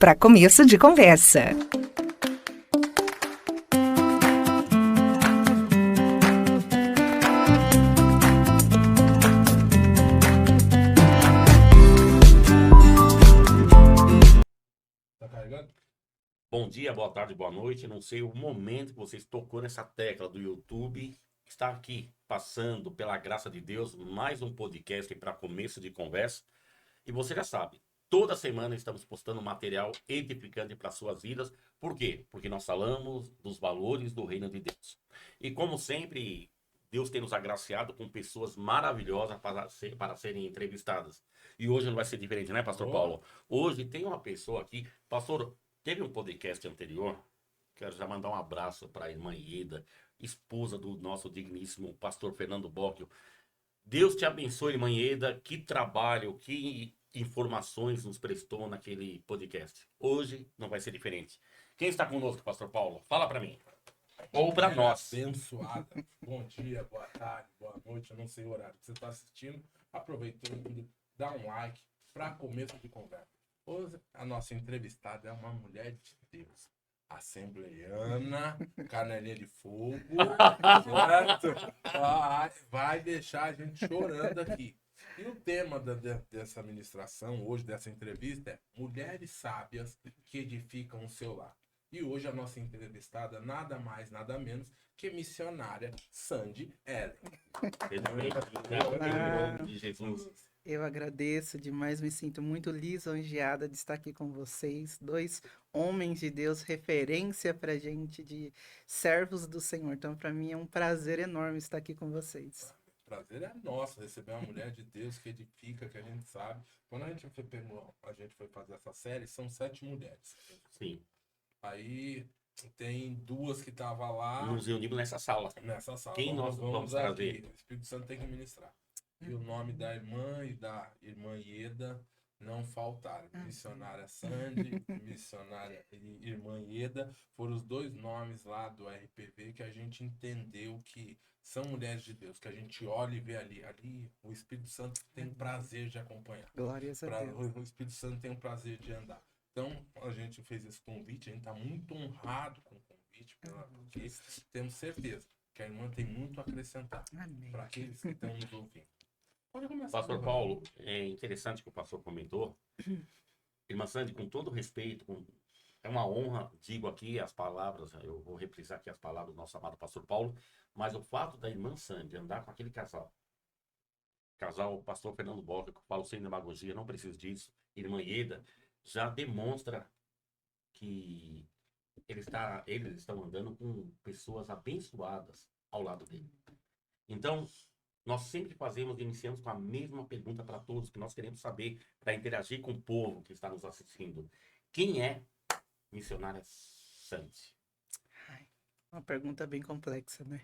para começo de conversa. Tá carregando? Bom dia, boa tarde, boa noite. Não sei o momento que vocês tocou nessa tecla do YouTube. Está aqui, passando, pela graça de Deus, mais um podcast para começo de conversa. E você já sabe, toda semana estamos postando material edificante para suas vidas. Por quê? Porque nós falamos dos valores do reino de Deus. E como sempre, Deus tem nos agraciado com pessoas maravilhosas para serem entrevistadas. E hoje não vai ser diferente, né, Pastor Paulo? Hoje tem uma pessoa aqui, Pastor, teve um podcast anterior, quero já mandar um abraço para a irmã Ieda, esposa do nosso digníssimo Pastor Fernando Bocchio. Deus te abençoe, irmã Ieda, que trabalho, que informações nos prestou naquele podcast. Hoje não vai ser diferente. Quem está conosco, Pastor Paulo? Fala para mim. Ou para nós. Abençoada. Bom dia, boa tarde, boa noite. Eu não sei o horário que você está assistindo. Aproveitando, dá um like para começo de conversa. Hoje a nossa entrevistada é uma mulher de Deus. Assembleiana, canelinha de fogo, certo? Vai deixar a gente chorando aqui. E o tema dessa ministração, hoje, dessa entrevista, é Mulheres Sábias que Edificam o Seu Lar. E hoje a nossa entrevistada, nada mais, nada menos que missionária Sandy Ellen. Seja bem-vinda, em nome de Jesus. Eu agradeço demais, me sinto muito lisonjeada de estar aqui com vocês, dois homens de Deus, referência pra gente de servos do Senhor. Então, para mim é um prazer enorme estar aqui com vocês. Prazer é nosso receber uma mulher de Deus que edifica, que a gente sabe. Quando a gente foi fazer essa série, são 7 mulheres. Sim. Aí tem 2 que estavam lá. Nos reunimos nessa sala. Nessa sala. Quem nós vamos trazer? Aqui. O Espírito Santo tem que ministrar. E o nome da irmã e da irmã Ieda não faltaram. Missionária Sandy, missionária irmã Ieda, foram os 2 nomes lá do RPV que a gente entendeu que são mulheres de Deus, que a gente olha e vê ali. Ali o Espírito Santo tem prazer de acompanhar. Glórias a Deus. O Espírito Santo tem o prazer de andar. Então, a gente fez esse convite, a gente está muito honrado com o convite, porque temos certeza que a irmã tem muito a acrescentar para aqueles que estão nos ouvindo. Pode começar. Pastor Paulo, é interessante que o pastor comentou. Irmã Sandy, com todo respeito, é uma honra, digo aqui as palavras, eu vou reprisar aqui as palavras do nosso amado pastor Paulo, mas o fato da irmã Sandy andar com aquele casal, pastor Fernando Bocchio, que eu falo sem demagogia, não preciso disso, irmã Ieda, já demonstra que eles estão andando com pessoas abençoadas ao lado dele. Então, nós sempre iniciamos com a mesma pergunta para todos, que nós queremos saber, para interagir com o povo que está nos assistindo. Quem é missionária Sandy? Uma pergunta bem complexa, né?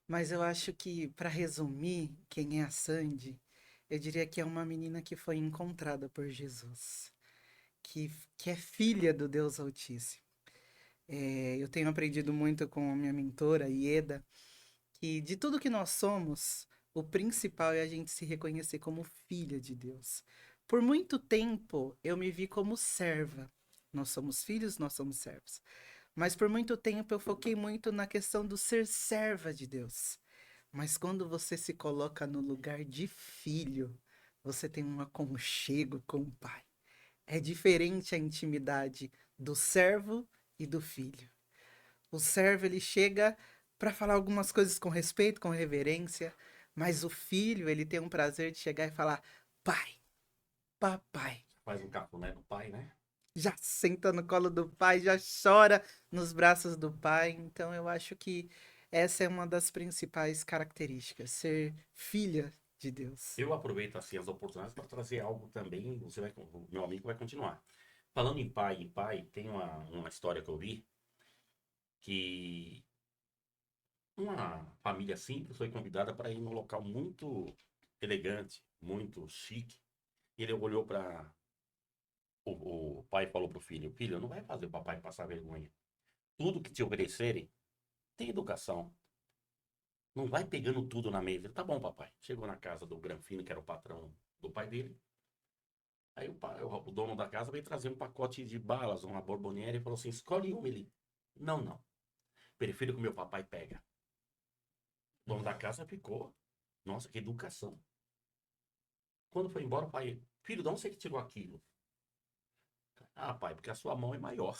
Mas eu acho que, para resumir, quem é a Sandy, eu diria que é uma menina que foi encontrada por Jesus, que é filha do Deus Altíssimo. Eu tenho aprendido muito com a minha mentora, Ieda, que de tudo que nós somos, o principal é a gente se reconhecer como filha de Deus. Por muito tempo, eu me vi como serva. Nós somos filhos, nós somos servos. Mas por muito tempo eu foquei muito na questão do ser serva de Deus. Mas quando você se coloca no lugar de filho, você tem um aconchego com o Pai. É diferente a intimidade do servo e do filho. O servo, ele chega para falar algumas coisas com respeito, com reverência, mas o filho, ele tem um prazer de chegar e falar: pai, papai. Faz um cafuné do pai, né? Já senta no colo do pai, já chora nos braços do pai. Então eu acho que essa é uma das principais características, ser filha de Deus. Eu aproveito assim as oportunidades para trazer algo também, o meu amigo vai continuar. Falando em pai, tem uma história que eu vi, que uma família simples foi convidada para ir num local muito elegante, muito chique. E ele olhou para o pai, falou para o filho: filho, não vai fazer o papai passar vergonha. Tudo que te oferecerem, tem educação. Não vai pegando tudo na mesa. Tá bom, papai. Chegou na casa do Granfino, que era o patrão do pai dele. Aí o dono da casa veio trazer um pacote de balas, uma borboniera, e falou assim, escolhe uma, ele. Não, não. Prefiro que o meu papai pega. O dono da casa ficou. Nossa, que educação. Quando foi embora, o pai, filho, de onde você que tirou aquilo? Ah, pai, porque a sua mão é maior.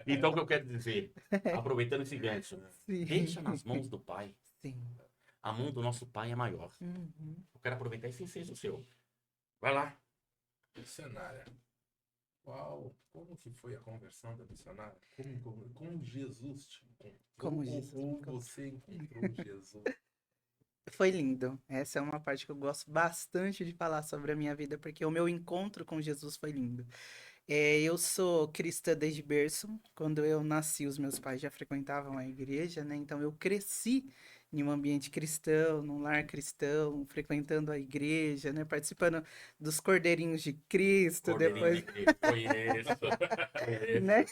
Então, o que eu quero dizer, aproveitando esse gancho, Sim. deixa nas mãos do pai. Sim. A mão do nosso pai é maior. Uhum. Eu quero aproveitar esse seja o seu. Vai lá. Missionária. Como que foi a conversão da missionária? Como Jesus te encontrou? Como Jesus me Como encontrou. você encontrou Jesus? Foi lindo. Essa é uma parte que eu gosto bastante de falar sobre a minha vida, porque o meu encontro com Jesus foi lindo. Eu sou cristã desde berço. Quando eu nasci, os meus pais já frequentavam a igreja, né? Então eu cresci em um ambiente cristão, num lar cristão, frequentando a igreja, né? Participando dos Cordeirinhos de Cristo, Cordeirinho depois, de Cristo. Conheço. né?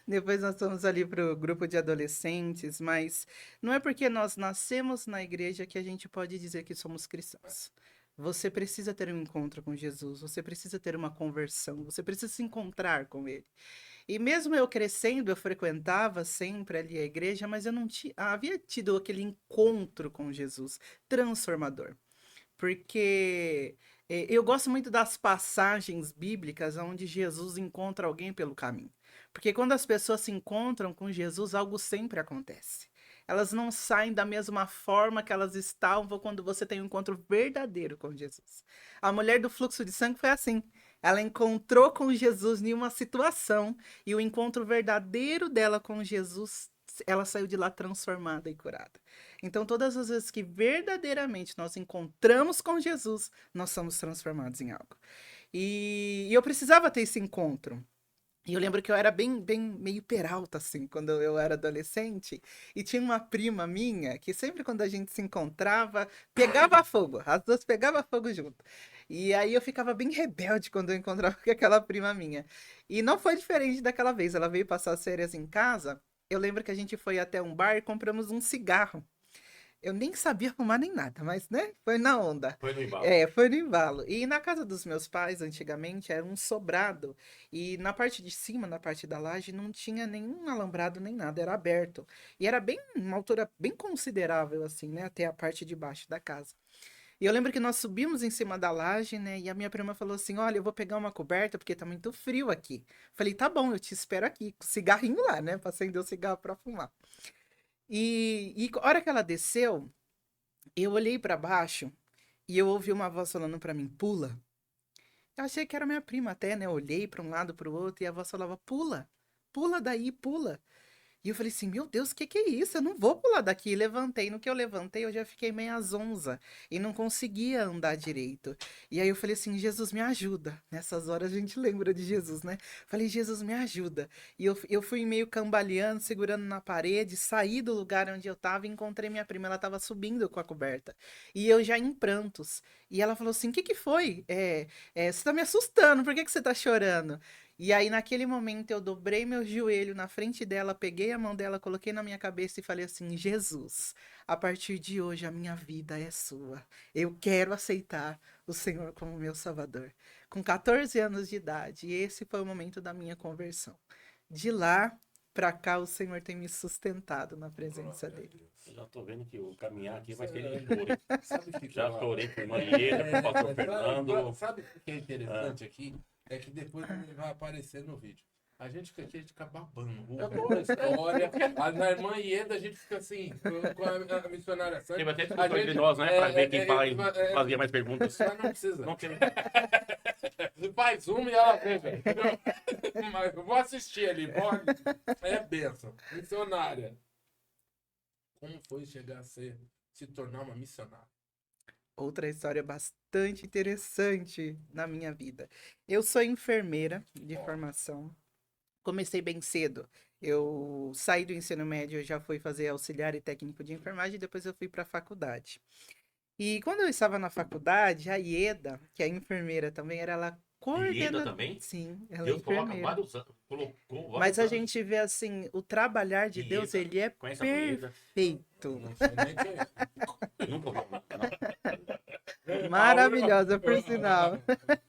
Depois nós fomos ali para o grupo de adolescentes, mas não é porque nós nascemos na igreja que a gente pode dizer que somos cristãos. Você precisa ter um encontro com Jesus, você precisa ter uma conversão, você precisa se encontrar com Ele. E mesmo eu crescendo, eu frequentava sempre ali a igreja, mas eu não havia tido aquele encontro com Jesus transformador. Porque eu gosto muito das passagens bíblicas onde Jesus encontra alguém pelo caminho. Porque quando as pessoas se encontram com Jesus, algo sempre acontece. Elas não saem da mesma forma que elas estavam quando você tem um encontro verdadeiro com Jesus. A mulher do fluxo de sangue foi assim. Ela encontrou com Jesus em uma situação e o encontro verdadeiro dela com Jesus, ela saiu de lá transformada e curada. Então, todas as vezes que verdadeiramente nós encontramos com Jesus, nós somos transformados em algo. E eu precisava ter esse encontro. E eu lembro que eu era bem meio peralta, assim, quando eu era adolescente. E tinha uma prima minha que sempre quando a gente se encontrava, pegava fogo. As duas pegavam fogo junto. E aí eu ficava bem rebelde quando eu encontrava com aquela prima minha. E não foi diferente daquela vez. Ela veio passar as férias em casa. Eu lembro que a gente foi até um bar e compramos um cigarro. Eu nem sabia fumar nem nada, mas, né, foi na onda. Foi no embalo. Foi no embalo. E na casa dos meus pais, antigamente, era um sobrado. E na parte de cima, na parte da laje, não tinha nenhum alambrado nem nada, era aberto. E era bem, uma altura bem considerável, assim, né, até a parte de baixo da casa. E eu lembro que nós subimos em cima da laje, né, e a minha prima falou assim, olha, eu vou pegar uma coberta porque tá muito frio aqui. Falei, tá bom, eu te espero aqui, com o cigarrinho lá, né, pra acender o cigarro pra fumar. E a hora que ela desceu, eu olhei pra baixo e eu ouvi uma voz falando pra mim, pula. Eu achei que era minha prima até, né? Eu olhei pra um lado, pro outro e a voz falava, pula, pula daí, pula. E eu falei assim, meu Deus, o que que é isso? Eu não vou pular daqui. E levantei. No que eu levantei, eu já fiquei meio zonza e não conseguia andar direito. E aí eu falei assim, Jesus, me ajuda. Nessas horas a gente lembra de Jesus, né? Falei, Jesus, me ajuda. E eu fui meio cambaleando, segurando na parede, saí do lugar onde eu tava e encontrei minha prima. Ela tava subindo com a coberta. E eu já em prantos. E ela falou assim, o que que foi? Você tá me assustando, por que que você tá chorando? E aí, naquele momento, eu dobrei meu joelho na frente dela, peguei a mão dela, coloquei na minha cabeça e falei assim: Jesus, a partir de hoje a minha vida é sua. Eu quero aceitar o Senhor como meu Salvador. Com 14 anos de idade, e esse foi o momento da minha conversão. De lá pra cá, o Senhor tem me sustentado na presença Glória a dele. Deus. Eu já tô vendo que o caminhar aqui vai ser É. de choro. Sabe o que Já eu- chorei com o Mangueira, com o pastor Fernando. Sabe o que é interessante aqui? É que depois vai aparecer no vídeo. A gente fica aqui, a gente fica babando, ouvindo a história. Na irmã Ieda, a gente fica assim, com a missionária Sandra. Teve até A discussão gente- entre nós, né? Pra ver quem é, fazia mais perguntas. Mas não precisa. Não tem... Faz uma e ela veja. Mas eu vou assistir ali, pode? É bênção. Missionária. Como foi chegar a se tornar uma missionária? Outra história bastante interessante na minha vida. Eu sou enfermeira de formação. Comecei bem cedo. Eu saí do ensino médio, eu já fui fazer auxiliar e técnico de enfermagem, e depois eu fui para a faculdade. E quando eu estava na faculdade, a Ieda, que é enfermeira também, era ela Ieda coordenadora. também? Sim, ela é Deus coloca enfermeira. vários anos. Colocou vários Mas a anos. gente vê assim, o trabalhar de Deus, Ieda. ele é Conhece a Ieda? perfeito. Não sei nem quem é. Eu nunca ouvi falar. Maravilhosa, por sinal.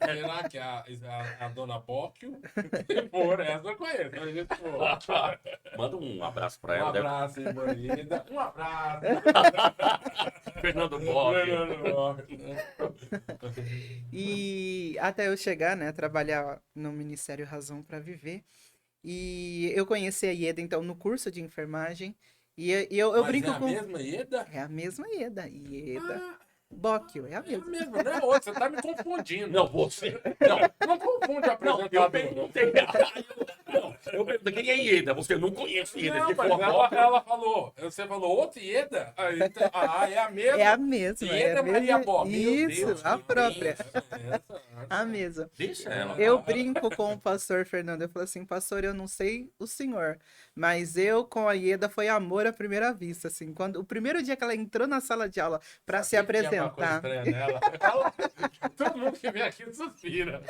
Será que a dona Bóquio? Se for, essa eu conheço. A gente for. Manda um abraço pra Um ela. abraço, irmã Ida. Um abraço. Fernando Bob. Fernando Bóquio. E até eu chegar, né, a trabalhar no Ministério Razão para Viver. E eu conheci a Ieda, então, no curso de enfermagem. Eu Mas brinco é a com. mesma Ida? É a mesma Ieda. Ieda. Ah, Bóquio, é a é a mesma. mesma, não é outra. Você tá me confundindo. Não, você. Não, Não confunde a não, eu apresentadora. perguntei. Não, eu perguntei quem é Ieda. Você não conhece Ieda. Não, Se mas for ela falou. Você falou outra Ieda? Aí, é a mesma. É a mesma. É Ieda a Maria mesma. Bob. Meu Isso, Deus, a que própria. Essa. A mesma. Deixa ela. Eu brinco com o pastor Fernando. Eu falo assim, pastor, eu não sei o senhor, mas eu com a Ieda foi amor à primeira vista, assim. Quando o primeiro dia que ela entrou na sala de aula para se Sabia que tinha uma coisa apresentar, estranha nela. Todo mundo que vem aqui suspira.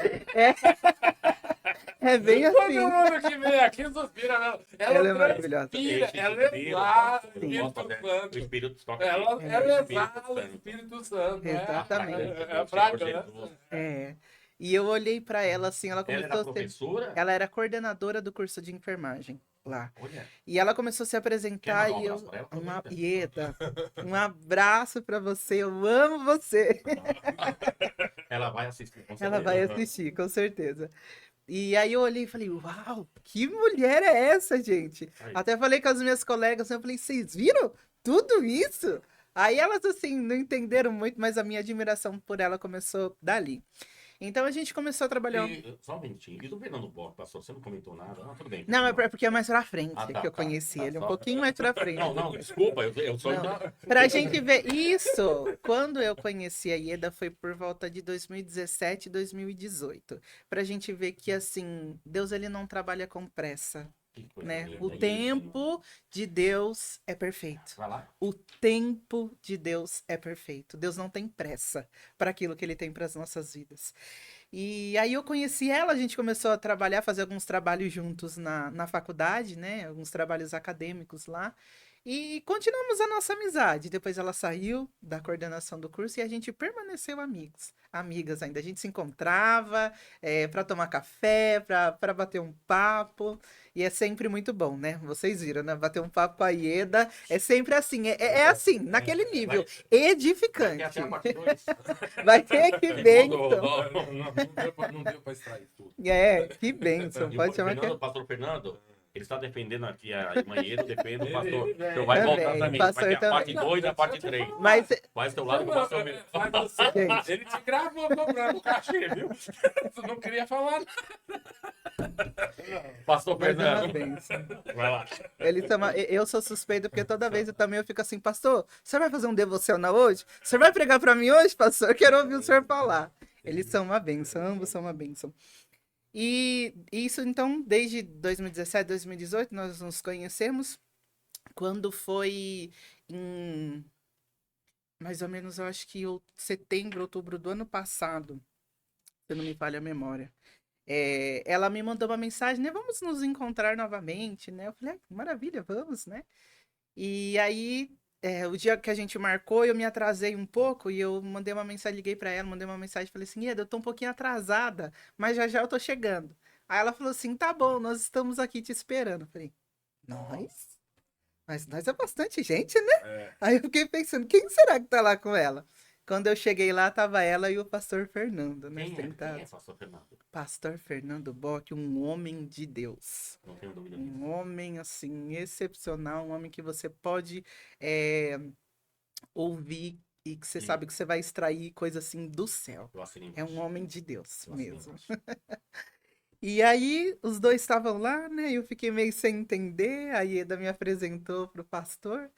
é bem Todo assim. mundo que vem aqui suspira. Ela é maravilhosa. transpira, ela exala o Espírito Santo. O Espírito toca Ela aqui. exala o Espírito Santo. Exatamente. É a fragrância. É. E eu olhei para ela assim, ela Ela começou era a ser. professora? Ela era coordenadora do curso de enfermagem lá. Olha, E ela começou a se quer apresentar mandar um e eu. abraço pra ela? Uma... Aproveita. Ieda, um abraço para você, eu amo você. Ela vai assistir, com Ela certeza. vai assistir, com certeza. E aí eu olhei e falei, uau, que mulher é essa, gente? Aí. Até falei com as minhas colegas, eu falei, vocês viram tudo isso? Aí elas, assim, não entenderam muito, mas a minha admiração por ela começou dali. Então a gente começou a trabalhar. Só um minutinho. E do Fernando Bob, pastor, você não comentou nada? Não, tudo bem. Não, é continua. porque é mais pra frente Ah, tá, que eu tá, conheci tá, ele, um só. pouquinho mais pra frente. Não, desculpa, eu só. Não. Pra gente ver isso, quando eu conheci a Ieda foi por volta de 2017, 2018. Pra gente ver que, assim, Deus ele não trabalha com pressa, Que coisa né? linda O isso, tempo de Deus é perfeito. Vai lá. O tempo de Deus é perfeito. Deus não tem pressa para aquilo que ele tem para as nossas vidas. E aí eu conheci ela, a gente começou a trabalhar, fazer alguns trabalhos juntos na faculdade, né? Alguns trabalhos acadêmicos lá. E continuamos a nossa amizade. Depois ela saiu da coordenação do curso e a gente permaneceu amigas ainda. A gente se encontrava para tomar café, para bater um papo. E é sempre muito bom, né? Vocês viram, né? Bater um papo com a Ieda é sempre assim. É assim, naquele nível. Edificante. Até a parte 2. Vai ter que bênção. Não deu pra extrair tudo. Que bênção. Pode chamar que é. Pastor Fernando, ele está defendendo aqui a irmã Ieda, defende o pastor. Ele vem. Então vai voltar Também, também. pastor Vai ter a parte também. 2 e a parte 3. Mas Faz teu lado que o pastor mesmo. Mas você, Gente. ele te gravou cobrando o cachê, viu? Tu não queria falar nada. Pastor mas é uma Fernando, bênção. vai lá. Eu sou suspeito porque toda vez eu fico assim, pastor, você vai fazer um devocional hoje? Você vai pregar para mim hoje, pastor? Eu quero ouvir o senhor falar. Eles são uma bênção, ambos são uma bênção. E isso, então, desde 2017, 2018, nós nos conhecemos. Quando foi em mais ou menos, eu acho que setembro, outubro do ano passado, se não me falha a memória. Ela me mandou uma mensagem, né? Vamos nos encontrar novamente, né? Eu falei, maravilha, vamos, né? E aí, o dia que a gente marcou, eu me atrasei um pouco e eu mandei uma mensagem, liguei pra ela, mandei uma mensagem, falei assim, Ieda, eu tô um pouquinho atrasada, mas já já eu tô chegando. Aí ela falou assim, tá bom, nós estamos aqui te esperando. Eu falei, nós? Mas nós é bastante gente, né? É. Aí eu fiquei pensando, quem será que tá lá com ela? Quando eu cheguei lá, tava ela e o pastor Fernando, né? Quem Sentados. é pastor Fernando? Pastor Fernando Bock, um homem de Deus. Não tenho dúvida disso. Um homem, assim, excepcional. Um homem que você pode ouvir e que você Sim. sabe que você vai extrair coisa, assim, do céu. Eu assino É embaixo. um homem de Deus Eu assino mesmo. embaixo. E aí, os dois estavam lá, né? Eu fiquei meio sem entender. A Ieda me apresentou pro pastor.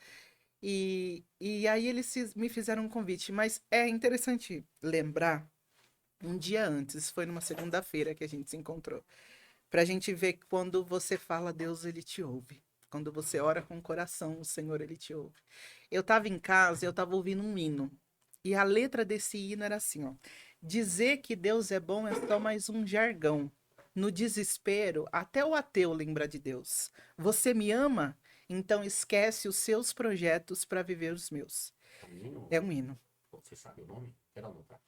E aí eles me fizeram um convite. Mas é interessante lembrar, um dia antes, foi numa segunda-feira que a gente se encontrou. Pra gente ver que quando você fala, Deus, ele te ouve. Quando você ora com o coração, o Senhor, ele te ouve. Eu tava em casa e eu tava ouvindo um hino. E a letra desse hino era assim, ó. Dizer que Deus é bom é só mais um jargão. No desespero, até o ateu lembra de Deus. Você me ama? Então esquece os seus projetos para viver os meus. É um hino? É um hino. Você sabe o nome? quero anotar.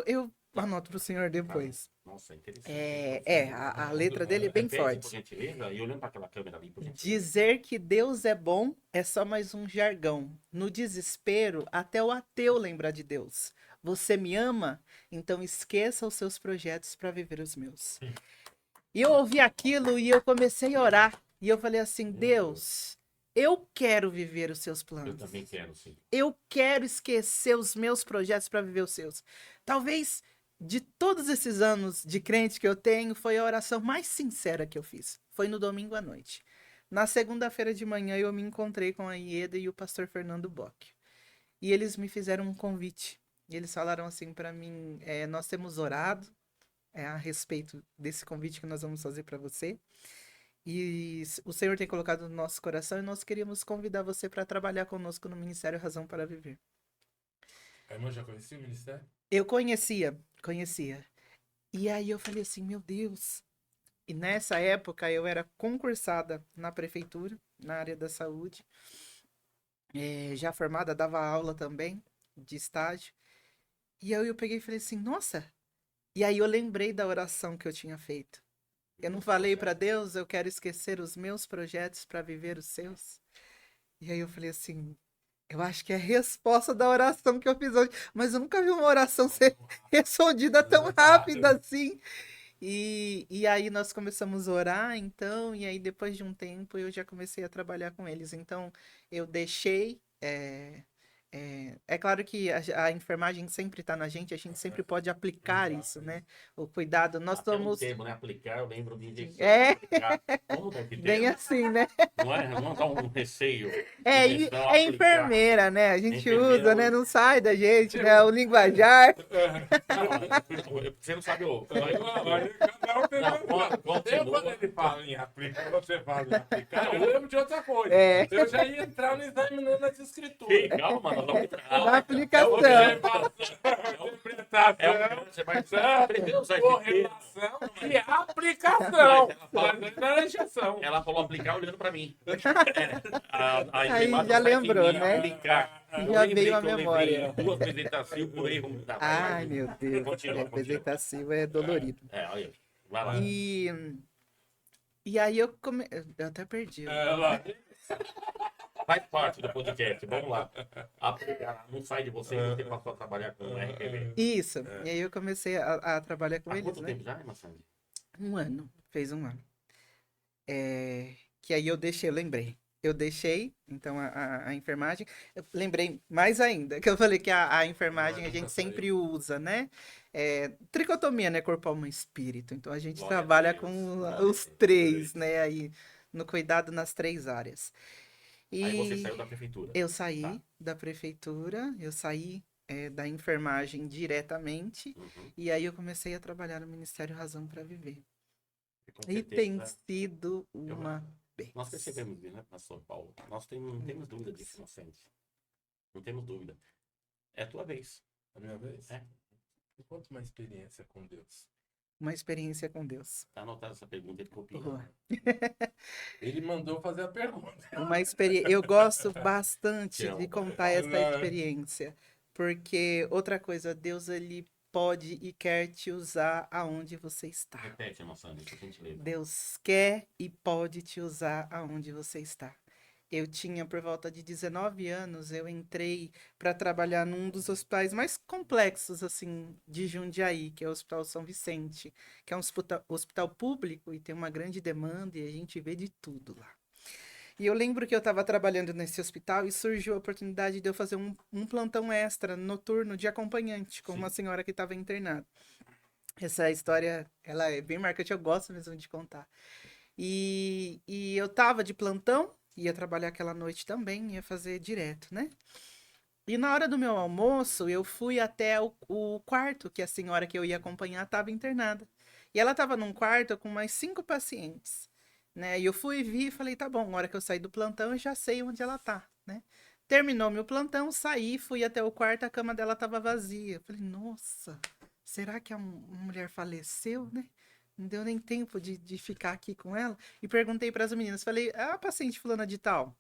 Eu anoto pro senhor depois. Nossa, interessante. A letra dele é bem Repete, por forte. gentileza, e olhando para aquela câmera ali, por gentileza. Dizer que Deus é bom é só mais um jargão. No desespero, até o ateu lembra de Deus. Você me ama? Então esqueça os seus projetos para viver os meus. E eu ouvi aquilo e eu comecei a orar. E eu falei assim, Deus, eu quero viver os seus Eu planos. também quero, sim. Eu quero esquecer os meus projetos para viver os seus. Talvez de todos esses anos de crente que eu tenho, foi a oração mais sincera que eu fiz. Foi no domingo à noite. Na segunda-feira de manhã eu me encontrei com a Ieda e o pastor Fernando Bock. E eles me fizeram um convite. E eles falaram assim para mim, nós temos orado a respeito desse convite que nós vamos fazer para você. E o Senhor tem colocado no nosso coração e nós queríamos convidar você para trabalhar conosco no Ministério Razão para Viver. A irmã já conhecia o ministério? Eu conhecia. E aí eu falei assim, meu Deus. E nessa época eu era concursada na prefeitura, na área da saúde. Já formada, dava aula também, de estágio. E aí eu peguei e falei assim, nossa. E aí eu lembrei da oração que eu tinha feito. Eu não falei para Deus, eu quero esquecer os meus projetos para viver os seus. E aí eu falei assim, eu acho que é a resposta da oração que eu fiz hoje. Mas eu nunca vi uma oração ser respondida tão rápida assim. E aí nós começamos a orar, então, e aí depois de um tempo eu já comecei a trabalhar com eles. Então, eu deixei. É claro que a enfermagem sempre está na gente, a gente sempre pode aplicar isso, né? O cuidado. Nós Até somos. um termo, né? Aplicar, eu lembro de injeção. É. Aplicar. Como que é esse Bem termo? assim, né? Não dá um receio. Injeção, É aplicar. enfermeira, né? A gente Enfermeira, usa, né? Não sai da gente, né? O linguajar. Não, você não sabe o. Cada um tem Não, uma- continua. Eu, quando ele fala em aplicar, você fala em aplicar, eu lembro de outra coisa. É. Eu já ia entrar no examinando as escrituras. Ei, calma, nós vamos entrar. Da aplicação. Você vai aprender a usar esse termo. Correlação e aplicação. Mas Mas não era injeção. Ela falou aplicar olhando pra mim. Aí já lembrou, né? Aplicar. Já veio a memória. Duas apresentações por erro. Tá, Ai, meu Deus. Continua, Representativo é dolorido. olha aí. Vai lá. E aí eu até perdi. Ela... Faz parte do podcast. Vamos lá. Aplicar. Não sai de você e você passou a trabalhar com o RPV. Isso. E aí eu comecei a trabalhar com Há eles, quanto né? tempo já, irmã Sandy? Um ano. Fez um ano. Que aí eu lembrei. Eu deixei, então, a enfermagem. Eu lembrei mais ainda, que eu falei que a enfermagem a gente sempre usa, né? Tricotomia, né? Corpo, alma e espírito. Então, a gente Glória a trabalha Deus. com Glória a os Deus. três, né? Aí, no cuidado nas 3 áreas. Aí você saiu da prefeitura. Eu saí Tá. da prefeitura, eu saí da enfermagem diretamente, Uhum. e aí eu comecei a trabalhar no Ministério Razão para Viver. Com E certeza, tem né? sido uma Nós benção. percebemos, né, pastor Paulo? Nós não temos dúvida disso, inocente. Não temos dúvida. É a tua vez. A minha vez? É. Me conta uma experiência com Deus. Uma experiência com Deus. Tá anotada essa pergunta, ele copiou. Boa. Ele mandou fazer a pergunta. Uma experiência. Eu gosto bastante Te amo. de contar essa experiência, porque outra coisa, Deus ele pode e quer te usar aonde você está. Repete, irmã Sandy, por gentileza. Deus quer e pode te usar aonde você está. Eu tinha por volta de 19 anos, eu entrei para trabalhar num dos hospitais mais complexos assim de Jundiaí, que é o Hospital São Vicente, que é um hospital público e tem uma grande demanda e a gente vê de tudo lá. E eu lembro que eu estava trabalhando nesse hospital e surgiu a oportunidade de eu fazer um plantão extra noturno de acompanhante com uma senhora que estava internada. Essa história, ela é bem marcante, eu gosto mesmo de contar. E eu estava de plantão, ia trabalhar aquela noite também, ia fazer direto, né? E na hora do meu almoço, eu fui até o quarto que a senhora que eu ia acompanhar estava internada. E ela estava num quarto com mais 5 pacientes, né? E eu fui vi e falei, tá bom, na hora que eu sair do plantão, eu já sei onde ela tá, né? Terminou meu plantão, saí, fui até o quarto, a cama dela estava vazia. Eu falei, nossa, será que uma mulher faleceu, né? Não deu nem tempo de ficar aqui com ela. E perguntei para as meninas, falei, a paciente fulana de tal,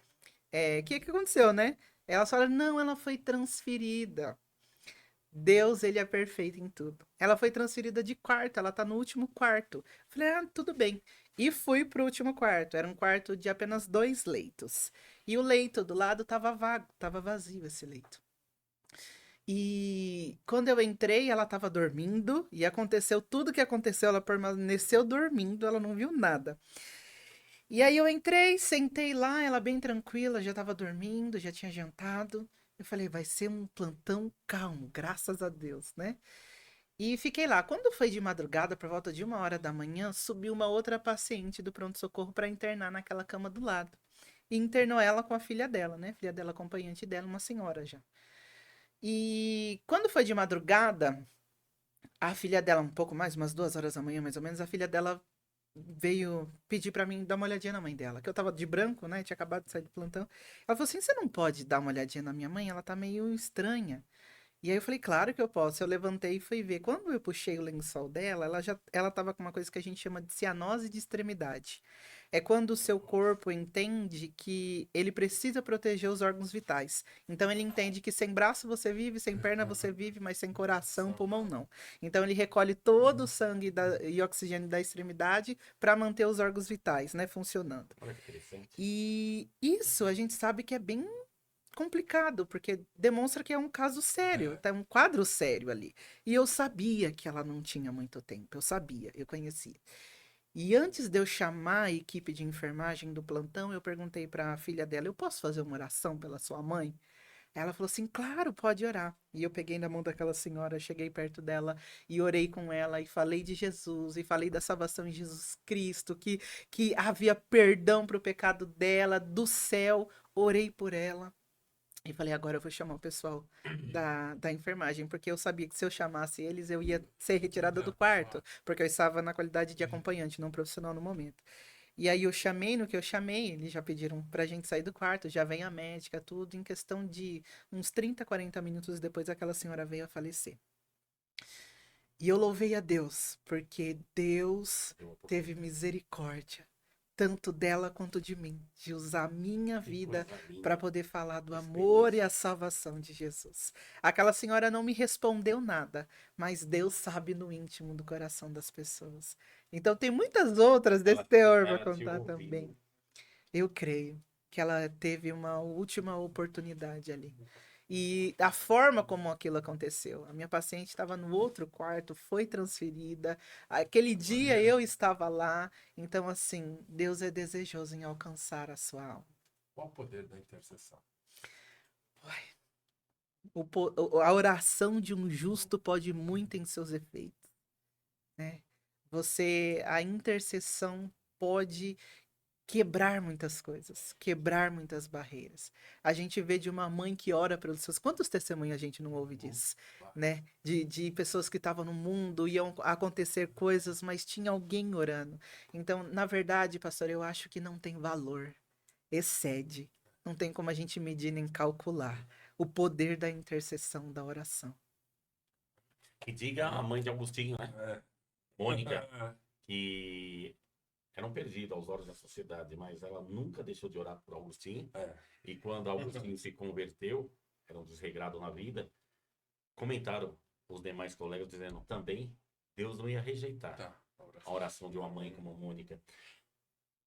o que aconteceu, né? Elas falaram, não, ela foi transferida Deus, ele é perfeito em tudo. Ela foi transferida de quarto, ela tá no último quarto. Falei, tudo bem. E fui pro último quarto. Era um quarto de apenas 2 leitos. E o leito do lado tava vago, tava vazio esse leito. E quando eu entrei, ela tava dormindo. E aconteceu tudo que aconteceu. Ela permaneceu dormindo, ela não viu nada. E aí eu entrei, sentei lá, ela bem tranquila, já tava dormindo, já tinha jantado. Eu falei, vai ser um plantão calmo, graças a Deus, né? E fiquei lá. Quando foi de madrugada, por volta de 1 hora da manhã, subiu uma outra paciente do pronto-socorro para internar naquela cama do lado. E internou ela com a filha dela, né? Filha dela, acompanhante dela, uma senhora já. E quando foi de madrugada, a filha dela, um pouco mais, umas 2 horas da manhã, mais ou menos, a filha dela veio pedir pra mim dar uma olhadinha na mãe dela, que eu tava de branco, né? Tinha acabado de sair do plantão. Ela falou assim: você não pode dar uma olhadinha na minha mãe? Ela tá meio estranha. E aí eu falei, claro que eu posso. Eu levantei e fui ver. Quando eu puxei o lençol dela, ela tava com uma coisa que a gente chama de cianose de extremidade. É quando o seu corpo entende que ele precisa proteger os órgãos vitais. Então ele entende que sem braço você vive, sem perna você vive, mas sem coração, pulmão não. Então ele recolhe todo o sangue e oxigênio da extremidade para manter os órgãos vitais, né, funcionando. Olha que interessante. E isso a gente sabe que é bem complicado, porque demonstra que é um caso sério, tá um quadro sério ali. E eu sabia que ela não tinha muito tempo, eu sabia, eu conhecia. E antes de eu chamar a equipe de enfermagem do plantão, eu perguntei para a filha dela: eu posso fazer uma oração pela sua mãe? Ela falou assim: claro, pode orar. E eu peguei na mão daquela senhora, cheguei perto dela e orei com ela e falei de Jesus e falei da salvação em Jesus Cristo, que havia perdão para o pecado dela, do céu. Orei por ela. E falei, agora eu vou chamar o pessoal da enfermagem, porque eu sabia que se eu chamasse eles, eu ia ser retirada do quarto, porque eu estava na qualidade de acompanhante, não profissional no momento. E aí eu chamei, no que eu chamei, eles já pediram pra gente sair do quarto, já vem a médica, tudo, em questão de uns 30, 40 minutos depois, aquela senhora veio a falecer. E eu louvei a Deus, porque Deus teve misericórdia, tanto dela quanto de mim, de usar a minha vida para poder falar do amor e a salvação de Jesus. Aquela senhora não me respondeu nada, mas Deus sabe no íntimo do coração das pessoas. Então tem muitas outras desse teor para contar também. Eu creio que ela teve uma última oportunidade ali. E a forma como aquilo aconteceu. A minha paciente estava no outro quarto, foi transferida. Aquele dia eu estava lá. Então, assim, Deus é desejoso em alcançar a sua alma. Qual o poder da intercessão? A oração de um justo pode muito em seus efeitos, né? A intercessão pode quebrar muitas coisas, quebrar muitas barreiras. A gente vê de uma mãe que ora pelos seus... Quantos testemunhos a gente não ouve disso, né? De pessoas que estavam no mundo, iam acontecer coisas, mas tinha alguém orando. Então, na verdade, pastor, eu acho que não tem valor. Excede. Não tem como a gente medir nem calcular o poder da intercessão, da oração. Que diga a mãe de Agostinho, né? É. Mônica, que era um perdido aos olhos da sociedade, mas ela nunca deixou de orar por Agostinho. E quando Agostinho se converteu, era um desregrado na vida, comentaram os demais colegas dizendo também Deus não ia rejeitar a oração de uma mãe como Mônica.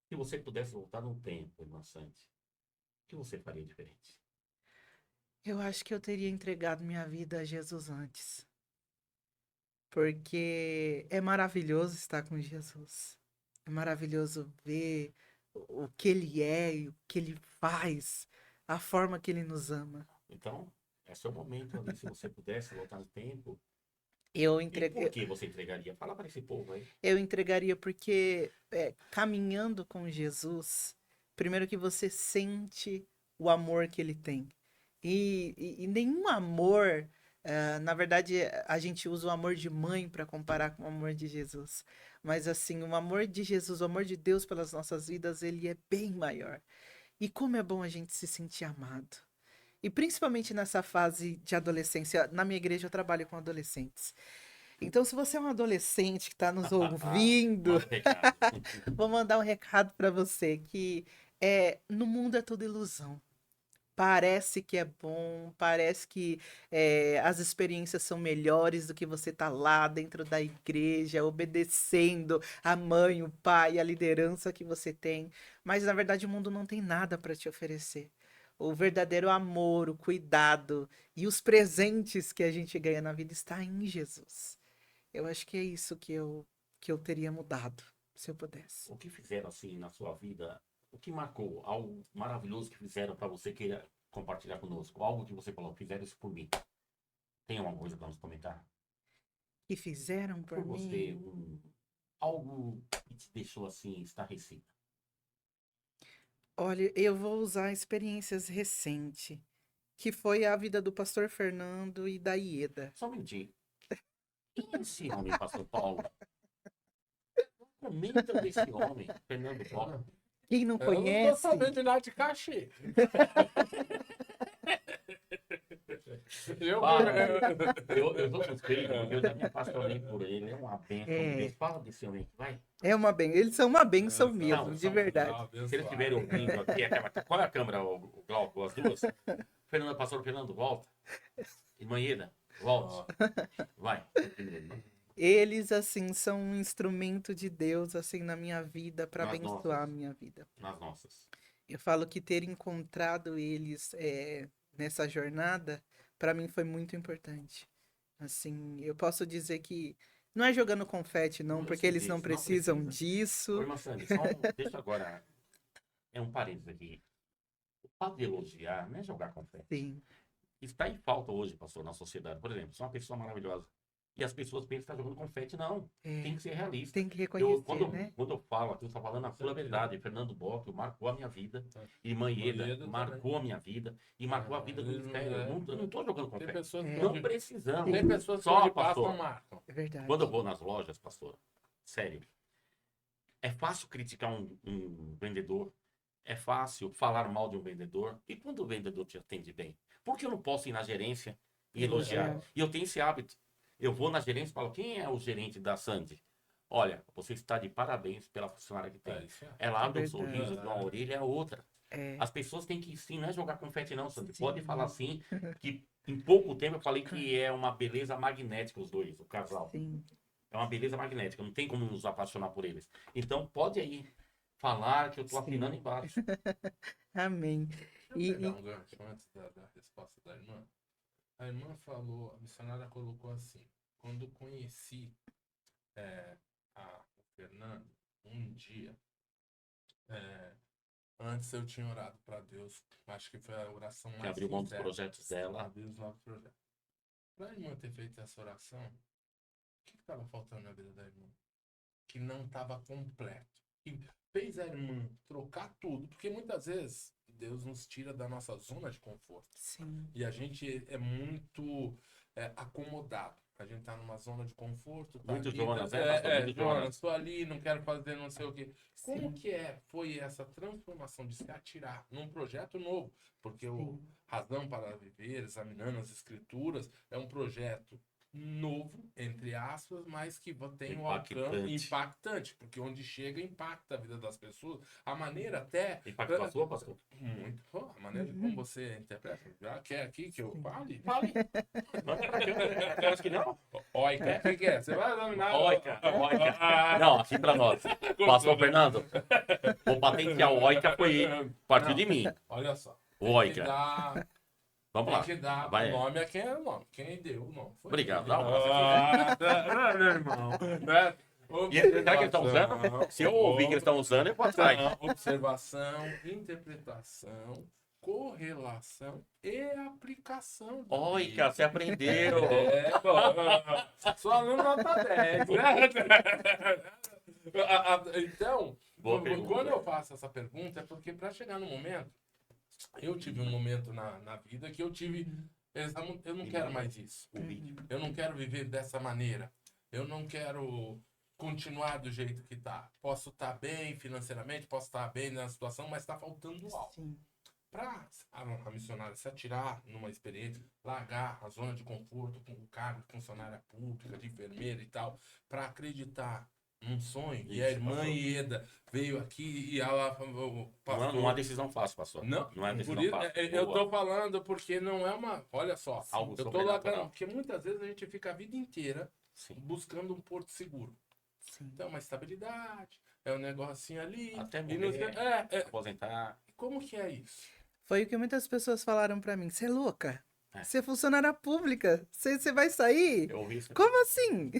Se você pudesse voltar no tempo, irmã Sandy, o que você faria diferente? Eu acho que eu teria entregado minha vida a Jesus antes. Porque é maravilhoso estar com Jesus. É maravilhoso ver o que ele é e o que ele faz, a forma que ele nos ama. Então, esse é o momento ali, se você pudesse voltar no tempo. E por que você entregaria? Fala para esse povo aí. Eu entregaria porque caminhando com Jesus, primeiro que você sente o amor que ele tem. E nenhum amor, na verdade, a gente usa o amor de mãe para comparar com o amor de Jesus. Mas assim, o amor de Jesus, o amor de Deus pelas nossas vidas, ele é bem maior. E como é bom a gente se sentir amado. E principalmente nessa fase de adolescência. Na minha igreja eu trabalho com adolescentes. Então, se você é um adolescente que está nos ouvindo, vou mandar um recado para você que no mundo é tudo ilusão. Parece que é bom, parece que as experiências são melhores do que você tá lá dentro da igreja, obedecendo a mãe, o pai, a liderança que você tem. Mas na verdade o mundo não tem nada para te oferecer. O verdadeiro amor, o cuidado e os presentes que a gente ganha na vida está em Jesus. Eu acho que é isso que eu teria mudado, se eu pudesse. O que fizeram assim na sua vida? O que marcou? Algo maravilhoso que fizeram para você queira compartilhar conosco? Algo que você falou, fizeram isso por mim. Tem alguma coisa para nos comentar? Que fizeram por Por você, mim. algo que te deixou assim, estarrecido. Olha, eu vou usar experiências recentes, que foi a vida do pastor Fernando e da Ieda. Só um minutinho. Quem é esse homem, pastor Paulo? Comenta desse homem, Fernando Paulo. Quem não Eu não tô conhece, sabendo de nada de cachê. Eu, Eu sou suspeito, porque eu já me apaixonei por ele. É uma bênção de Deus. Fala desse homem aqui, vai. é uma benção. Eles são uma benção Não, mesmo, não, de são- verdade. Se eles estiverem ouvindo aqui, qual é a câmera, o Glauco, as duas? Fernando, pastor Fernando, volta. Irmã Ieda, volte. Vai, continua, irmã. Eles, assim, são um instrumento de Deus, assim, na minha vida, para Nas abençoar a nossas. minha vida. Nas nossas. Eu falo que ter encontrado eles nessa jornada, para mim foi muito importante. Assim, eu posso dizer que não é jogando confete, não, Eu porque sei eles não disso, não precisam precisa. Ô, disso. irmã Sandy, deixa agora. É um parênteses aqui. O fato de elogiar não é jogar confete. Sim, Está em falta hoje, pastor, na sociedade. Por exemplo, sou uma pessoa maravilhosa. E as pessoas pensam que está jogando confete. Não. Tem que ser realista. tem que reconhecer, Quando, né? quando eu falo aqui, eu estou falando a pura verdade. Fernando Bock marcou a minha vida. Irmã Ieda Ieda marcou a minha vida. E marcou a vida do ministério. Eu não estou jogando Tem confete. pessoas que Não precisamos. tem pessoas que Só, onde passam pastor. marcam. É verdade. Quando eu vou nas lojas, pastor, sério, é fácil criticar um vendedor. É fácil falar mal de um vendedor. E quando o vendedor te atende bem? Por que eu não posso ir na gerência e elogiar? Elogiar. E eu tenho esse hábito. Eu vou na gerência e falo, quem é o gerente da Sandy? Olha, você está de parabéns pela funcionária que tem. Isso é. Ela abre um verdade. sorriso de uma orelha a outra. É, As pessoas têm que sim, não é jogar confete não, Sandy. Sim. Pode falar sim, que em pouco tempo eu falei que é uma beleza magnética os dois, o casal. sim. É uma beleza magnética, não tem como nos apaixonar por eles. Então pode aí falar que eu estou Sim. assinando embaixo. Amém. Deixa eu pegar E um gancho antes da resposta da irmã. A irmã falou, a missionária colocou assim: quando conheci o Fernando, um dia, antes eu tinha orado para Deus, acho que foi a oração Que mais abriu mão dos sincera. projetos dela. Abriu os novos projetos. Para a irmã ter feito essa oração, o que estava faltando na vida da irmã? Que não estava completo. Que fez a irmã trocar tudo, porque muitas vezes Deus nos tira da nossa zona de conforto. sim, E a gente é muito acomodado. A gente tá numa zona de conforto. Tá Muito ali, Jonas, né, pastor? Muito Jonas, tô ali, não quero fazer não sei o quê. Como sim, que foi essa transformação de se atirar num projeto novo? Porque o sim. Razão para Viver, Examinando as Escrituras, é um projeto novo, entre aspas, mas que tem um alcance Impactante. impactante, porque onde chega impacta a vida das pessoas. A maneira até... Impactou a sua, pastor? Muito. Pô, a maneira como você interpreta. Já quer aqui que eu fale? Fale. Manda pra câmera. Você acha que não? Oica. O que é? Você vai examinar? Oica. Não, aqui pra nós. Pastor Fernando, vou patentear o Oica foi partiu de mim. Olha só. O Tem Oica. que dar, Vamos lá. tem que dar Vai. o nome a quem é o nome. Quem deu o nome. Foi Obrigado. ele. Dá um abraço Não, meu irmão. Né? E será que eles estão usando? Se eu ouvir que eles estão usando, eu vou atrás. Observação, interpretação, correlação e aplicação. da Oica, Bíblia. você aprendeu. Bom. Sua aluno nota 10. Então, Boa pergunta. quando eu faço essa pergunta, é porque para chegar no momento, eu tive um momento na vida que eu tive. Eu não quero mais isso. O vídeo. Eu não quero viver dessa maneira. Eu não quero continuar do jeito que tá. Posso estar bem financeiramente, posso estar bem na situação, mas está faltando algo. Sim, Para a missionária se atirar numa experiência, largar a zona de conforto com o cargo de funcionária pública, de enfermeira e tal, para acreditar um sonho. E Isso, a irmã pastor. Ieda veio aqui e ela falou, pastor. Não é uma decisão fácil, pastor. Não, Não é uma por decisão isso, fácil. eu Boa. tô falando porque não é uma. Olha só, Algo eu tô largando. sobrenatural. Porque muitas vezes a gente fica a vida inteira Sim. buscando um porto seguro. Sim. Então, uma estabilidade, é um negocinho ali. Até e não sei- morrer, aposentar. Como que é isso? Foi o que muitas pessoas falaram pra mim. Você é louca? É. Você é funcionária pública? Você vai sair? Eu ouvi isso. Como assim?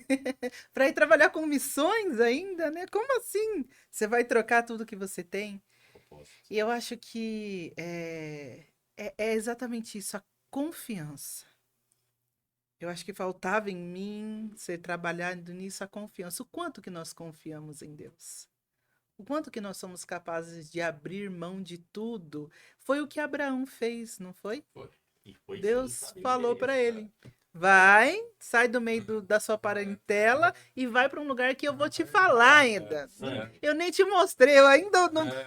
Para ir trabalhar com missões ainda, né? Como assim? Você vai trocar tudo que você tem? E eu acho que é exatamente isso, a confiança. Eu acho que faltava em mim ser trabalhado nisso a confiança. O quanto que nós confiamos em Deus? O quanto que nós somos capazes de abrir mão de tudo? Foi o que Abraão fez, não foi? E foi Deus sem saber o falou para endereço, ele: vai, sai do meio da sua parentela e vai para um lugar que eu vou te falar ainda. Sandy, Eu nem te mostrei, eu ainda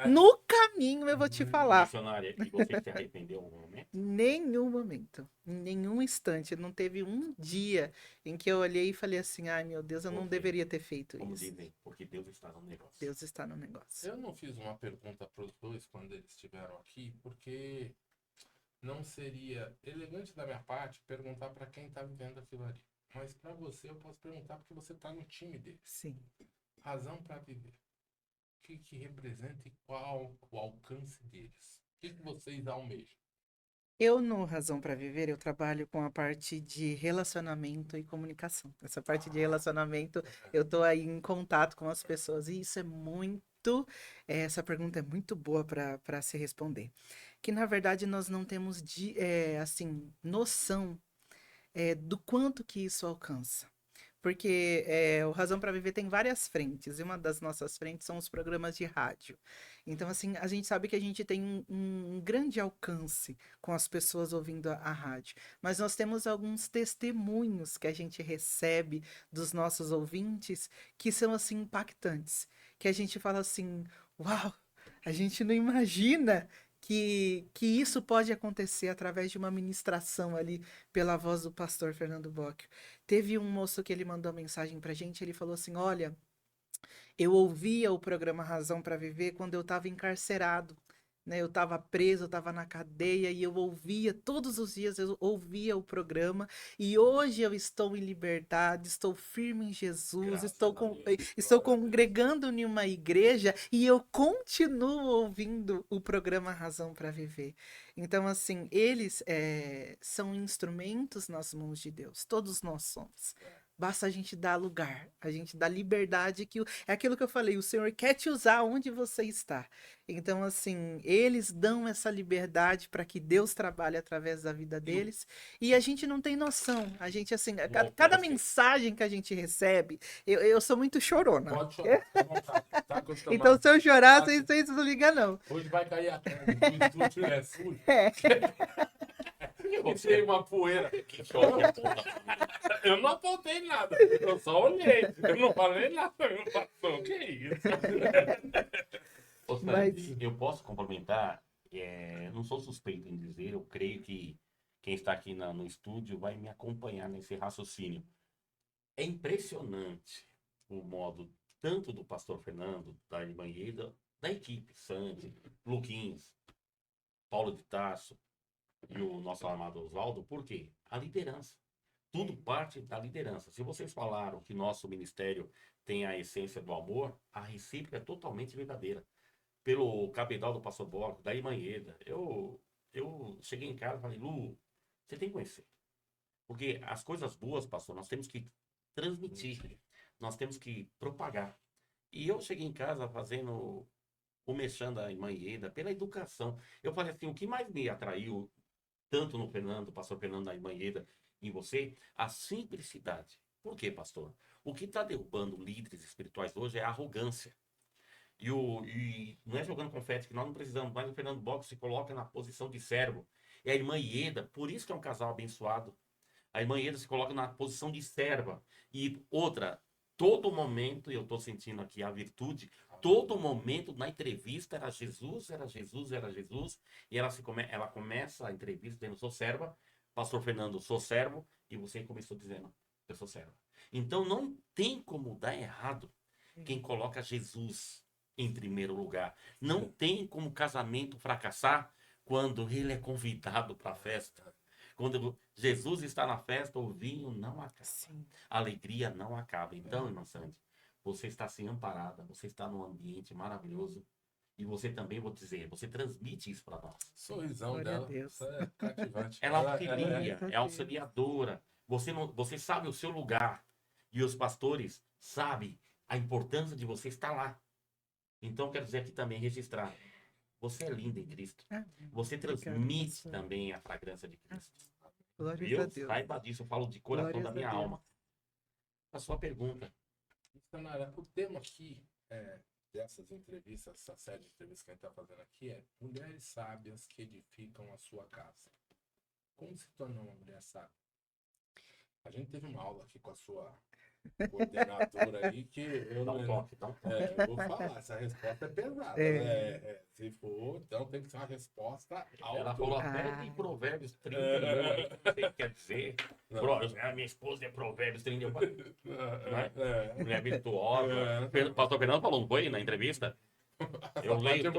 É. no caminho eu vou te falar. missionária, e você se arrependeu em algum momento? Nenhum momento, em nenhum instante, não teve um dia em que eu olhei e falei assim: ai meu Deus, eu não Porque, deveria ter feito como isso. dizem, porque Deus está no negócio. Deus está no negócio. Eu não fiz uma pergunta para os dois quando eles estiveram aqui, porque não seria elegante da minha parte perguntar para quem está vivendo aquilo ali. Mas para você eu posso perguntar porque você está no time deles. Sim. Razão para viver. O que representa e qual o alcance deles? O que vocês almejam? Eu, no Razão para Viver, eu trabalho com a parte de relacionamento e comunicação. Essa parte de relacionamento, eu tô aí em contato com as pessoas. E isso é muito. Essa pergunta é muito boa para se responder. Que, na verdade, nós não temos, assim, noção do quanto que isso alcança. Porque o Razão para Viver tem várias frentes, e uma das nossas frentes são os programas de rádio. Então, assim, a gente sabe que a gente tem um grande alcance com as pessoas ouvindo a rádio, mas nós temos alguns testemunhos que a gente recebe dos nossos ouvintes que são, assim, impactantes, que a gente fala assim, uau, a gente não imagina que isso pode acontecer através de uma ministração ali pela voz do pastor Fernando Bock. Teve um moço que ele mandou mensagem pra gente, ele falou assim: olha, eu ouvia o programa Razão para Viver quando eu estava encarcerado, né? Eu estava preso, eu estava na cadeia e eu ouvia, todos os dias eu ouvia o programa e hoje eu estou em liberdade, estou firme em Jesus, Graças estou, a Deus. estou Glória a Deus. congregando em uma igreja e eu continuo ouvindo o programa Razão para Viver. Então, assim, eles são instrumentos nas mãos de Deus, todos nós somos. Basta a gente dar lugar, a gente dá liberdade, é aquilo que eu falei, o Senhor quer te usar onde você está. Então, assim, eles dão essa liberdade para que Deus trabalhe através da vida deles, e a gente não tem noção. A gente, assim, cada mensagem que a gente recebe, eu sou muito chorona. Pode chorar, fica à vontade. Tá acostumado. Então, se eu chorar, vocês não ligam, não. Hoje vai cair a terra, o estúdio é sujo. É. E tem uma poeira. Que choque a porra. Eu não apontei nada, eu só olhei. Eu não falei nada, eu passou. Que isso? Ô, Sandy, Mas- eu posso complementar? Não sou suspeito em dizer, eu creio que quem está aqui no estúdio vai me acompanhar nesse raciocínio. É impressionante o modo tanto do pastor Fernando, da irmã Ieda, da equipe, Sandy, Luquinhos, Paulo de Tarso e o nosso amado Oswaldo, por quê? A liderança. Tudo parte da liderança. Se vocês falaram que nosso ministério tem a essência do amor, a recíproca é totalmente verdadeira. Pelo cabedal do pastor Borgo, da irmã Ieda, eu cheguei em casa e falei, Lu, você tem que conhecer. Porque as coisas boas, pastor, nós temos que transmitir, nós temos que propagar. E eu cheguei em casa fazendo o mexão da irmã Ieda pela educação. Eu falei assim, o que mais me atraiu, tanto no Fernando, pastor Fernando, da irmã Ieda, em você, a simplicidade. Por quê, pastor? O que está derrubando líderes espirituais hoje é a arrogância. E não é jogando confete, que nós não precisamos, mas o Fernando Bock se coloca na posição de servo. E a irmã Ieda, por isso que é um casal abençoado. A irmã Ieda se coloca na posição de serva. E outra, todo momento, eu estou sentindo aqui a virtude, todo momento na entrevista era Jesus, era Jesus, era Jesus. E ela começa a entrevista dizendo, sou serva. Pastor Fernando, sou servo. E você começou dizendo, eu sou serva. Então não tem como dar errado. quem coloca Jesus em primeiro lugar. Não tem como casamento fracassar quando ele é convidado para a festa. Quando Jesus está na festa, o vinho não acaba. Sim. A alegria não acaba. Então, irmã Sandy, você está assim amparada, você está num ambiente maravilhoso. E você também, vou dizer, você transmite isso para nós. Sorrisão Glória a dela. Deus. Isso é cativante. Ela auxilia, Glória a é auxiliadora. Você sabe o seu lugar. E os pastores sabem a importância de você estar lá. Então, quero dizer aqui também, registrar. Você é linda em Cristo. Amém. Você Obrigada, transmite pastor. também a fragrância de Cristo. Glórias a Viu? Deus. Saiba disso, eu falo de coração Glórias da a minha Deus. alma. A sua pergunta. Missionária, o tema aqui dessas entrevistas, essa série de entrevistas que a gente está fazendo aqui é Mulheres Sábias que Edificam a Sua Casa. Como se tornar uma mulher sábia? A gente teve uma aula aqui com a sua coordenadora aí que eu Dá não um toque, dá um toque. eu vou falar, essa resposta é pesada. É. Né? Se for, então tem que ser uma resposta alta. Ela falou até de Provérbios 31, aí, que você quer dizer. A minha esposa é Provérbios 31. Mulher virtuosa. Pastor Fernando falou, não foi na entrevista? Eu leio.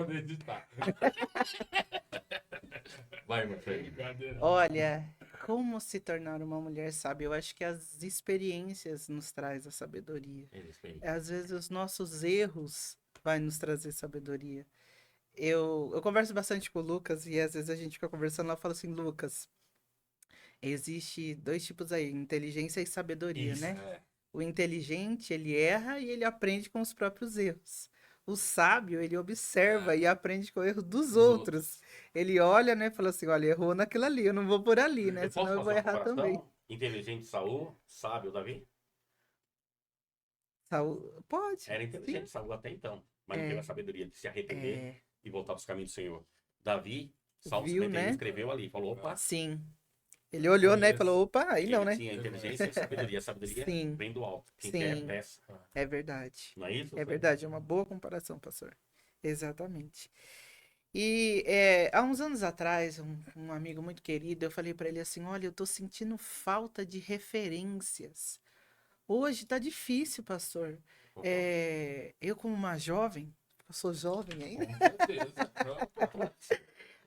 Vai, meu filho. Olha, como se tornar uma mulher sábia? Eu acho que as experiências nos traz a sabedoria. Às vezes os nossos erros vai nos trazer sabedoria. Eu converso bastante com o Lucas e às vezes a gente fica conversando lá e fala assim, Lucas, existe 2 tipos aí, inteligência e sabedoria, Isso, né? O inteligente, ele erra e ele aprende com os próprios erros. O sábio, ele observa e aprende com o erro dos outros. Ele olha, né, e fala assim, olha, errou naquilo ali, eu não vou por ali, né? Eu Senão posso eu vou fazer uma errar também. comparação? Inteligente Saul, sábio Davi? Saúl, pode. Era inteligente Saul até então, mas não teve a sabedoria de se arrepender É, e voltar para os caminhos do Senhor. Davi, Salmo Viu, 51, né? escreveu ali, falou, opa, sim. Ele olhou, né, e falou, opa, aí não, ele né? tinha inteligência e sabedoria. A sabedoria Sim, vem do alto. Quem quer, sim, peça. é verdade. Não é isso? É verdade, é uma boa comparação, pastor. Exatamente. E há uns anos atrás, um amigo muito querido, eu falei para ele assim, olha, eu tô sentindo falta de referências. Hoje tá difícil, pastor. Eu como uma jovem, eu sou jovem ainda, Com certeza.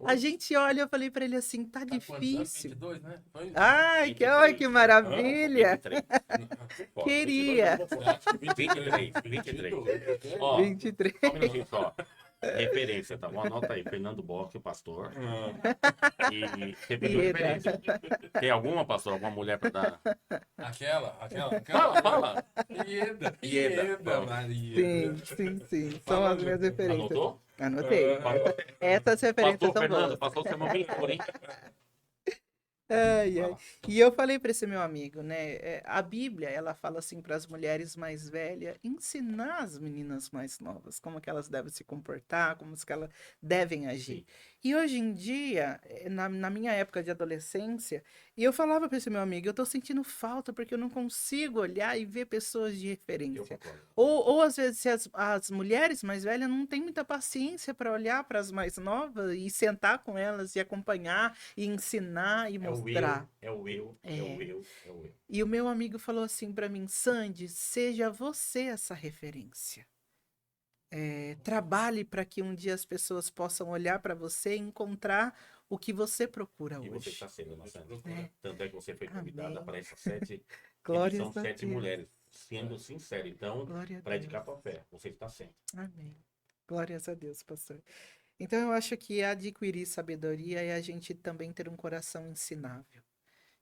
a gente olha, eu falei para ele assim, tá Tá quantos anos? difícil. 22, né? Foi? Ai, que maravilha. 23. Queria. Você acha que 23. 23. Ó, 23. só um minutinho só. Referência, tá bom? Anota aí, Fernando Bock, o pastor. E você pediu Ieda. referência. Tem alguma, pastor? Alguma mulher pra dar? Aquela. Fala. Ieda. Ieda. Maria. Sim. São as minhas referências. Anotou? Anotei. Essas referências Pastor são Fernando, boas. pastor, você é uma mentora, hein? Ai. E eu falei para esse meu amigo, né? A Bíblia, ela fala assim para as mulheres mais velhas ensinar as meninas mais novas como que elas devem se comportar, como que elas devem agir. Sim. E hoje em dia, na minha época de adolescência, e eu falava para esse meu amigo, eu tô sentindo falta porque eu não consigo olhar e ver pessoas de Eu referência. concordo. Ou às vezes se as mulheres mais velhas não têm muita paciência para olhar para as mais novas e sentar com elas e acompanhar e ensinar e mostrar. É o eu. E o meu amigo falou assim para mim, Sandy, seja você essa referência. Trabalhe para que um dia as pessoas possam olhar para você e encontrar o que você procura E você hoje. está sendo uma santa. É. Tanto é que você foi convidada Amém. para essas 7 Glórias são a 7 Deus. mulheres. Sendo sincero, então, Glória a predicar Deus. tua fé. Você está sendo. Amém. Glórias a Deus, pastor. Então, eu acho que adquirir sabedoria é a gente também ter um coração ensinável.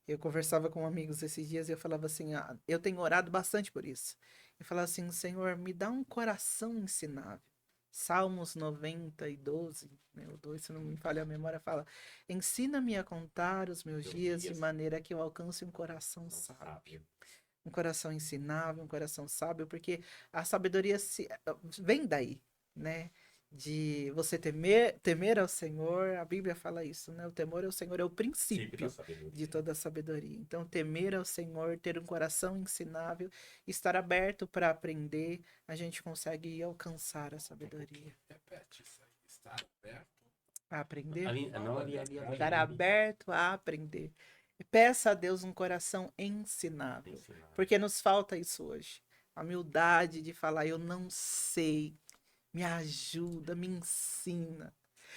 Eu conversava com amigos esses dias e eu falava assim, eu tenho orado bastante por isso. Eu falava assim, Senhor, me dá um coração ensinável. Salmos 90 e 12, né, o 2, se não me falha a memória, fala, ensina-me a contar os meus dias de maneira que eu alcance um coração sábio. Um coração ensinável, um coração sábio, porque a sabedoria vem daí, né? De você temer ao Senhor, a Bíblia fala isso, né? O temor ao Senhor é o princípio de toda a sabedoria. Então, temer ao Senhor, ter um coração ensinável, estar aberto para aprender, a gente consegue alcançar a sabedoria. Repete isso aí. Estar aberto. A aprender? Estar aberto a aprender. Peça a Deus um coração ensinável, porque nos falta isso hoje. a humildade de falar, eu não sei, me ajuda, me ensina.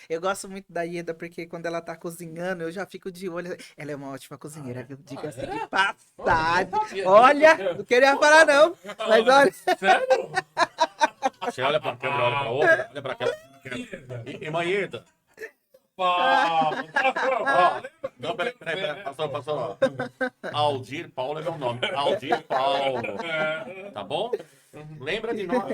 Eu gosto muito da Ieda porque quando ela tá cozinhando, eu já fico de olho. Ela é uma ótima cozinheira, viu? Diga-se de passagem. Olha, não queria falar não, mas olha. Sério? Você olha pra câmera, olha pra outra, olha pra aquela. E Manheda. Ó, não, peraí, passou. Aldir Paulo é meu nome. Aldir Paulo. Tá bom? Lembra de nós.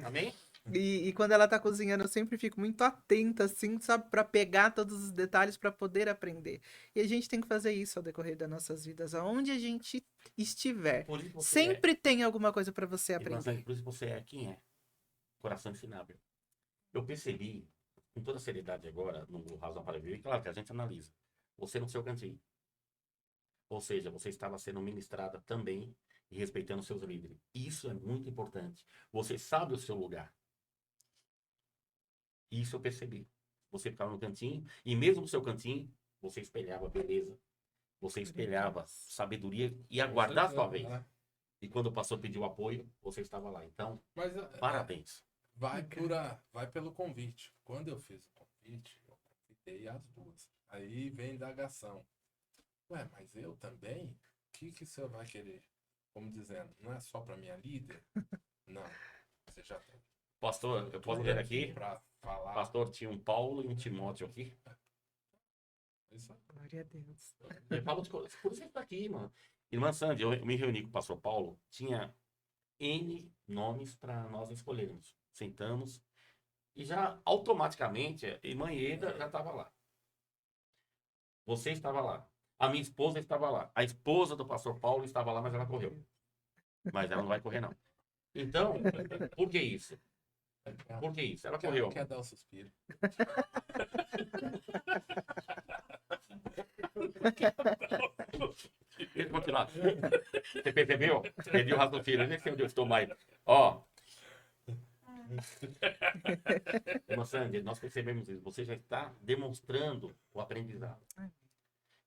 Amém? E quando ela tá cozinhando, eu sempre fico muito atenta, assim, sabe, para pegar todos os detalhes para poder aprender. E a gente tem que fazer isso ao decorrer das nossas vidas, aonde a gente estiver. Por isso você Sempre tem alguma coisa para você Irmã aprender. Sandy, por isso você é quem é. Coração ensinável. Eu percebi, com toda seriedade agora, no Razão para Viver, e claro que a gente analisa. Você no seu cantinho. Ou seja, você estava sendo ministrada também e respeitando seus líderes. Isso é muito importante. Você sabe o seu lugar. Isso eu percebi. Você ficava no cantinho, e mesmo no seu cantinho, você espelhava beleza, você espelhava sabedoria e aguardar a sua vez. Né? E quando o pastor pediu apoio, você estava lá. Então, Mas parabéns. vai pelo convite. Quando eu fiz o convite, eu convidei as duas. Aí vem indagação. Ué, mas eu também? O que o senhor vai querer? Como dizendo, não é só para minha líder? Não. Você já tem. Pastor, eu posso ver aqui? Para falar. Pastor, tinha um Paulo e um Timóteo aqui. Isso aí. Glória a Deus. Eu falo por isso que está aqui, mano. Irmã Sandy, eu me reuni com o pastor Paulo, tinha N nomes para nós escolhermos. Sentamos e já automaticamente a irmã Ieda já estava lá. Você estava lá. A minha esposa estava lá. A esposa do pastor Paulo estava lá, mas ela correu. Mas ela não vai correr, não. Então, por que isso? Por que isso? Ela correu. Quer dar o suspiro. Deixa eu continuar. Você percebeu? Perdi o raciocínio. Eu nem sei onde eu estou mais. Ó. Irmã Sandy, nós percebemos isso. Você já está demonstrando o aprendizado.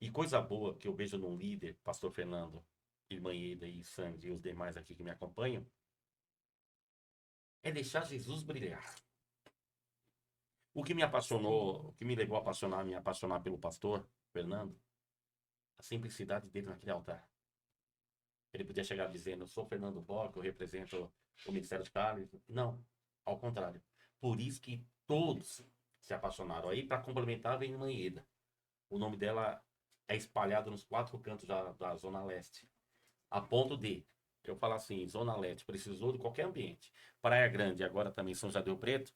E coisa boa que eu vejo num líder, pastor Fernando, irmã Ieda e Sandy e os demais aqui que me acompanham, é deixar Jesus brilhar. O que me apaixonou, o que me levou a me apaixonar pelo pastor Fernando, a simplicidade dele naquele altar. Ele podia chegar dizendo, eu sou Fernando Bock, eu represento o Ministério de Carlos. Não, ao contrário. Por isso que todos se apaixonaram. Aí, para complementar, vem irmã Ieda. O nome dela é espalhado nos 4 cantos da Zona Leste. A ponto de, eu falo assim, Zona Leste, precisou de qualquer ambiente. Praia Grande, agora também São José do Rio Preto,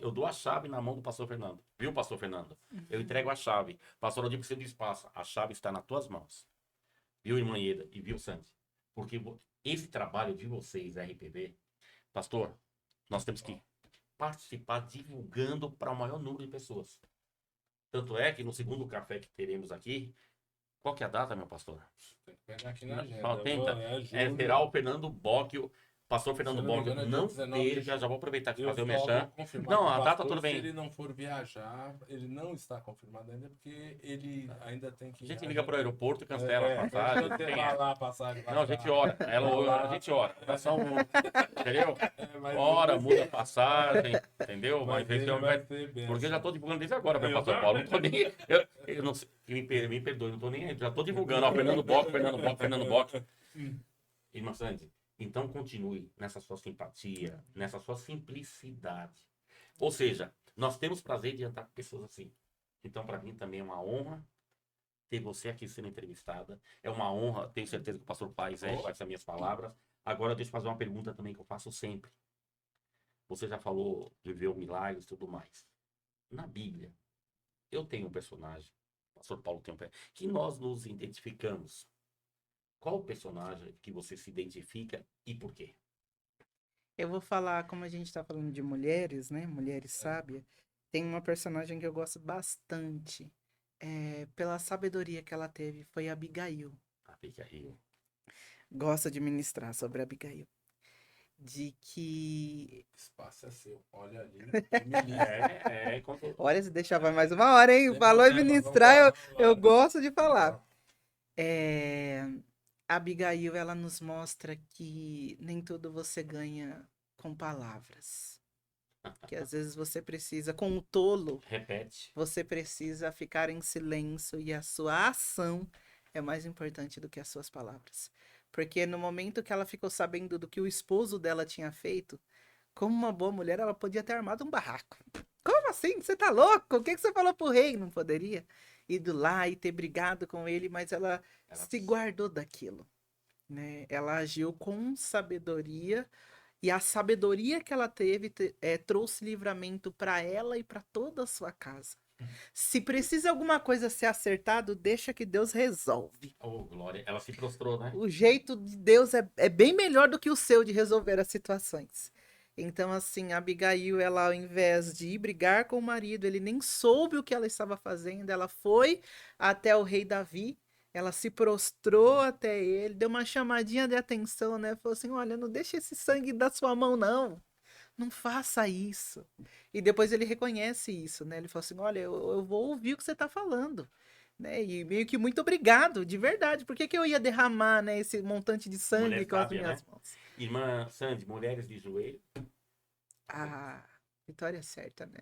eu dou a chave na mão do pastor Fernando. Viu, pastor Fernando? Eu entrego a chave. Pastor, eu digo que você espaço. A chave está nas tuas mãos. Viu, irmã Ieda? E viu, Sandy? Porque esse trabalho de vocês, RPV, pastor, nós temos que participar divulgando para o maior número de pessoas. Tanto é que no segundo café que teremos aqui, qual que é a data, meu pastor? Tem que pegar aqui na agenda. Não, tenta. Será o Fernando Bock, o pastor Fernando Bock. Não teve, já vou aproveitar aqui fazer o mexão. Não, a data tudo bem. Se ele não for viajar, ele não está confirmado ainda, porque ele ainda tem que... A gente liga para o aeroporto e cancela a passagem. Lá a passagem. Não, a gente ora. A gente ora. Entendeu? Ora, muda a passagem, entendeu? Mas porque eu já estou divulgando desde agora para o pastor Paulo. Não tô nem... Eu não sei, me perdoe, não estou nem aí. Já estou divulgando. Ó, Fernando Bock. Irmã Sandy, então continue nessa sua simpatia, nessa sua simplicidade. Ou seja, nós temos prazer de andar com pessoas assim. Então, para mim também é uma honra ter você aqui sendo entrevistada. É uma honra, tenho certeza que o pastor Paes vai essas minhas palavras. Agora, deixa eu fazer uma pergunta também que eu faço sempre. Você já falou de ver o milagre e tudo mais. Na Bíblia, eu tenho um personagem, o pastor Paulo tem um personagem, que nós nos identificamos. Qual o personagem que você se identifica e por quê? Eu vou falar, como a gente está falando de mulheres, né? Mulheres sábias. Tem uma personagem que eu gosto bastante. Pela sabedoria que ela teve, foi a Abigail. Abigail. Gosto de ministrar sobre a Abigail. De que... O espaço é seu. Olha ali. Olha, se deixar vai mais uma hora, hein? Falou em ministrar, eu gosto de falar. Abigail, ela nos mostra que nem tudo você ganha com palavras. Que às vezes você precisa, com o tolo, Repete. você precisa ficar em silêncio e a sua ação é mais importante do que as suas palavras. Porque no momento que ela ficou sabendo do que o esposo dela tinha feito, como uma boa mulher, ela podia ter armado um barraco. Como assim? Você tá louco? O que que você falou pro rei? Não poderia? Ido lá e ter brigado com ele, mas ela Ela- se guardou daquilo, né? Ela agiu com sabedoria e a sabedoria que ela teve trouxe livramento para ela e para toda a sua casa. Se precisa alguma coisa ser acertado, deixa que Deus resolve. Oh, glória. Ela se prostrou, né? O jeito de Deus é bem melhor do que o seu de resolver as situações. Então, assim, a Abigail, ela, ao invés de ir brigar com o marido, ele nem soube o que ela estava fazendo. Ela foi até o rei Davi, ela se prostrou até ele, deu uma chamadinha de atenção, né? Falou assim: olha, não deixa esse sangue da sua mão, não. Não faça isso. E depois ele reconhece isso, né? Ele falou assim: olha, eu vou ouvir o que você está falando. Né? E meio que muito obrigado, de verdade. Por que que eu ia derramar, né, esse montante de sangue Mulher com as sábia, minhas né? mãos? Irmã Sandy, mulheres de joelho. Ah, vitória certa, né?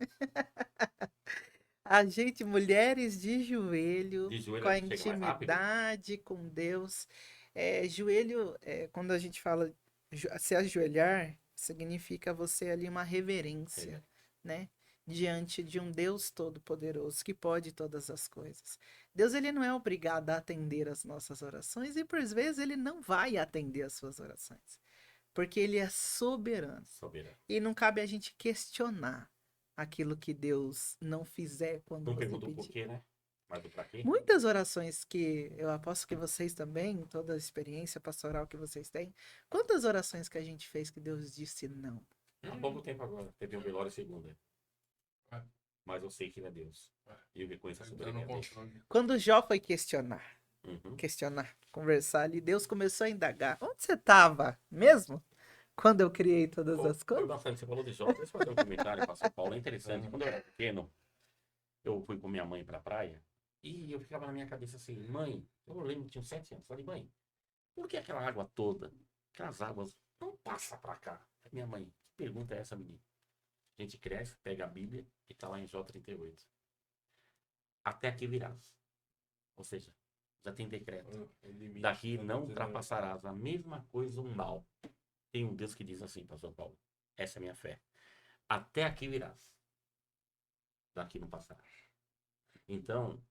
A gente, mulheres De joelho com a a gente chega mais rápido. intimidade com Deus. Joelho, quando a gente fala se ajoelhar, significa você ali uma reverência, né? Diante de um Deus todo-poderoso que pode todas as coisas. Deus, ele não é obrigado a atender as nossas orações e, por vezes, ele não vai atender as suas orações. Porque ele é soberano. Soberano. E não cabe a gente questionar aquilo que Deus não fizer quando Não você pergunta o pedir. porquê, né? Mas o pra quê? Muitas orações que eu aposto que vocês também, toda a experiência pastoral que vocês têm, quantas orações que a gente fez que Deus disse não? Há pouco tempo agora. Teve um velório segunda. É. Mas eu sei que ele é Deus. E eu reconheço a Tá no soberania dele. controle. Quando Jó foi questionar, Uhum. conversar ali, Deus começou a indagar. Onde você estava mesmo? Quando eu criei todas as Foi coisas? bastante. Você falou de Jó. Deixa eu fazer um comentário, pastor Paulo. É interessante. Quando eu era pequeno, eu fui com minha mãe pra praia e eu ficava na minha cabeça assim, mãe, eu lembro que tinha uns 7 anos. Falei, mãe, por que aquela água toda, aquelas águas não passa pra cá? Minha mãe, que pergunta é essa, menina? A gente cresce, pega a Bíblia e tá lá em Jó 38. Até aqui virás. Ou seja, já tem decreto. O limite, Daqui tá não dizendo- ultrapassarás a mesma coisa um mal. Tem um Deus que diz assim, pastor Paulo. Essa é a minha fé. Até aqui virás. Daqui não passarás. Então,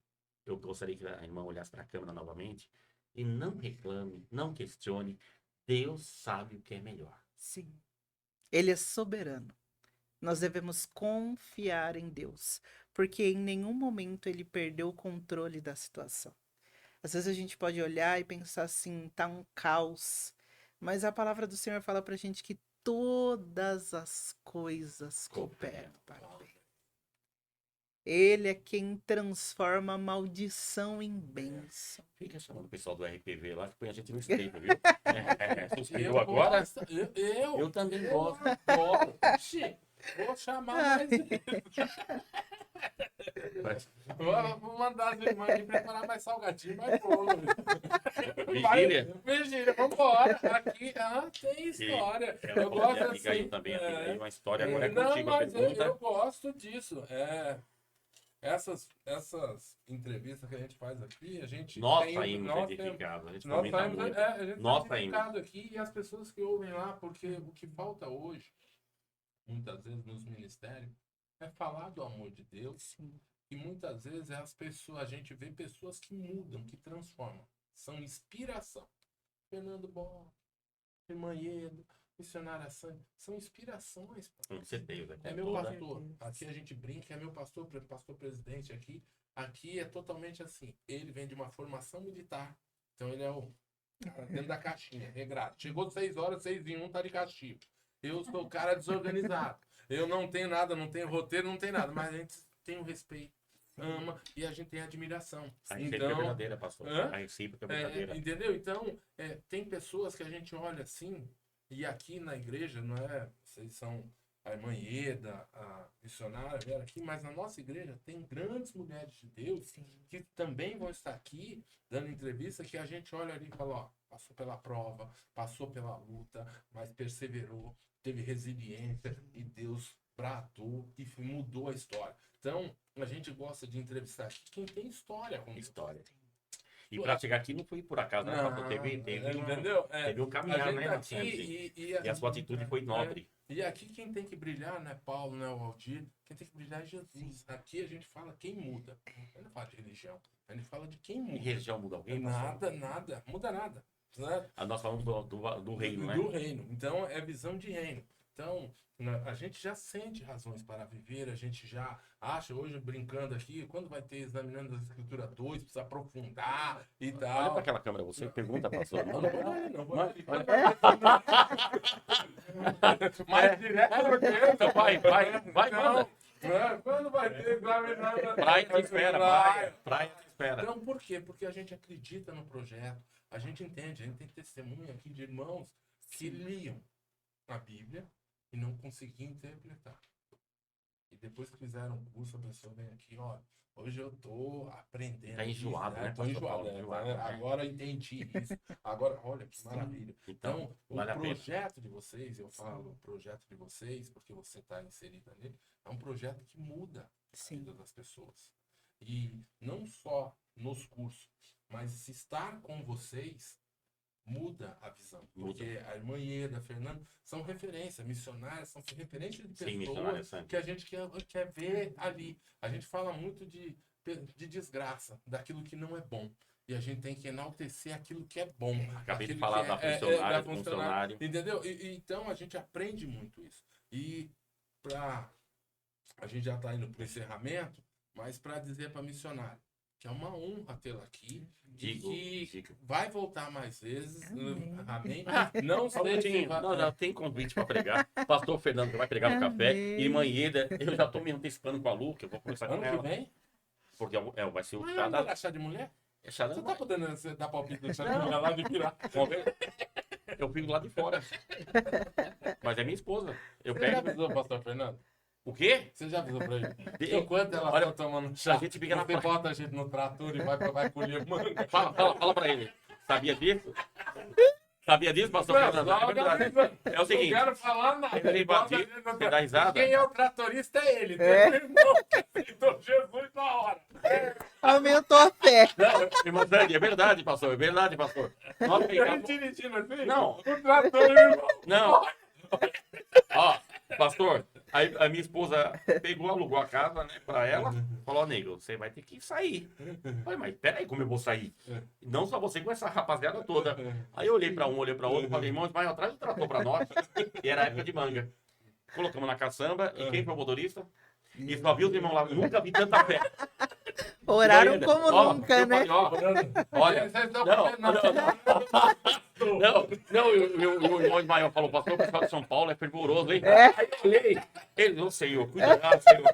eu gostaria que a irmã olhasse para a câmera novamente e não reclame, não questione. Deus sabe o que é melhor. Sim. Ele é soberano. Nós devemos confiar em Deus, porque em nenhum momento ele perdeu o controle da situação. Às vezes a gente pode olhar e pensar assim, tá um caos, mas a palavra do Senhor fala pra gente que todas as coisas cooperam para o bem. Ele é quem transforma a maldição em bênção. Fica chamando o pessoal do RPV lá que põe a gente no esteio, viu? Suspirou Eu agora? gosto, eu Eu também gosto. adoro. Oxi, vou chamar mais. Mas, Vou mandar as irmãs aqui preparar mais salgadinho, mais bolo. Vigília? Vigília, vambora. Aqui tem história. Ela Eu falou gosto de Abigail assim. também. Abigail, uma história. Agora é Não, contigo a mas pergunta. eu gosto disso. Essas entrevistas que a gente faz aqui, a gente Nós tem, saímos nós edificados. A gente Nós comenta saímos, muito. a gente Nós tá saímos. edificado aqui e as pessoas que ouvem lá, porque o que falta hoje, muitas vezes nos ministérios, é falar do amor de Deus. E muitas vezes a gente vê pessoas que mudam, que transformam. São inspiração. Fernando Bola, Irmã Iedo, Missionária Sânia, são inspirações. Com certeza. É com meu toda- pastor. Aqui a gente brinca, é meu pastor presidente aqui. Aqui é totalmente assim. Ele vem de uma formação militar. Então ele é o cara dentro da caixinha, regrado. Chegou 6 horas, 6h01, tá de castigo. Eu sou o cara desorganizado. Eu não tenho nada, não tenho roteiro, não tenho nada. Mas a gente tem o respeito, ama e a gente tem admiração. A recíproca é verdadeira, pastor. Hã? A recíproca é verdadeira. Entendeu? Então, tem pessoas que a gente olha assim, e aqui na igreja, não é? Vocês são a irmã Ieda, a missionária Vera aqui, mas na nossa igreja tem grandes mulheres de Deus que também vão estar aqui dando entrevista, que a gente olha ali e fala, ó, passou pela prova, passou pela luta, mas perseverou, teve resiliência e Deus bradou e mudou a história. Então, a gente gosta de entrevistar aqui quem tem história com História. E para chegar aqui não foi por acaso, né? Não, entendeu? Teve um caminhar, a gente né? tá Sandy? aqui E a sua atitude foi nobre. E aqui quem tem que brilhar não é Paulo, não é o Aldir. Quem tem que brilhar é Jesus. Aqui a gente fala quem muda. A gente não fala de religião. A gente fala de quem E muda. religião muda alguém? Nada. Muda nada. Né? Nós falamos do reino, né? Do reino. Então é visão de reino. Então a gente já sente razões para viver. A gente já acha, hoje brincando aqui, quando vai ter examinando a Escritura 2, precisa aprofundar e tal. Olha para aquela câmera, você pergunta, pastor. Não mais direto do que eu. Então vai, manda. Quando vai ter examinando? Praia te espera, praia te espera. Então, por quê? Porque a gente acredita no projeto, a gente entende, a gente tem testemunho aqui de irmãos que liam a Bíblia e não conseguiam interpretar. E depois que fizeram um curso, a pessoa vem aqui, ó, hoje eu tô aprendendo. Tá enjoado, isso, né? Tô enjoado, enjoado, né? Agora eu entendi isso. Agora, olha que maravilha. Então, vale o a pena. projeto de vocês, eu falo, o projeto de vocês, porque você está inserida nele, é um projeto que muda a vida das pessoas. E não só nos cursos, mas se estar com vocês muda a visão. Porque a irmã Ieda, a Fernanda, são referências, missionárias, são referências de pessoas que a gente quer ver ali. A gente fala muito de desgraça, daquilo que não é bom. E a gente tem que enaltecer aquilo que é bom. Acabei de falar da funcionária. Entendeu? Então a gente aprende muito isso. E a gente já está indo para o encerramento, mas para dizer para a missionária que é uma honra tê-la aqui. Digo. Vai voltar mais vezes. Amém. Não sei. Não, tem convite para pregar. Pastor Fernando vai pregar no café. Irmã Ieda, eu já estou me antecipando com a Lu, que eu vou conversar com ela. Ano que vem? Porque vai ser o chá da... chá de mulher? É chá da... Você tá podendo dar palpite do chá de mulher lá de virar? Eu fico lá de fora. Mas é minha esposa. Você já avisou, pastor Fernando? O quê? Você já avisou pra ele? Enquanto ela tá tomando chá, a gente fica você bota a gente no trator e vai colher manga. Fala pra ele. Sabia disso? Sabia disso, pastor Fernando? É o seguinte. Não quero falar nada. Você dá risada? Quem é o tratorista é ele. Tem um irmão que aceitou Jesus na hora. Aumentou a fé. Irmã Sandy, é verdade, pastor. É verdade, pastor. Nós pegamos... Não. O trator, irmão. Não. Ó, pastor, aí a minha esposa pegou, alugou a casa, né, pra ela, falou, nego, você vai ter que sair. Eu falei, mas peraí, como eu vou sair? Não só você com essa rapaziada toda. Aí eu olhei pra um, olhei pra outro, falei, irmãos, vai atrás do trator pra nós. E era época de manga. Colocamos na caçamba, e quem foi o motorista? E só vi os irmãos lá, nunca vi tanta fé. Oraram como nunca, né? Olha, não, o irmão Ismael falou, pastor, o pessoal de São Paulo é fervoroso, hein? Aí eu olhei, ele, não sei,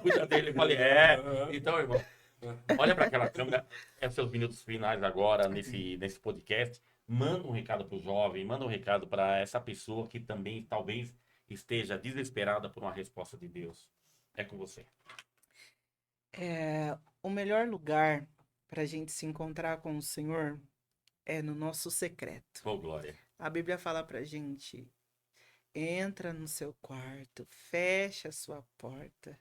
cuida dele. Eu falei, então, irmão, olha para aquela câmera, seus minutos finais agora nesse podcast. Manda um recado pro jovem, manda um recado para essa pessoa que também talvez esteja desesperada por uma resposta de Deus. É com você. O melhor lugar para a gente se encontrar com o Senhor é no nosso secreto. Oh, glória. A Bíblia fala pra gente, entra no seu quarto, fecha a sua porta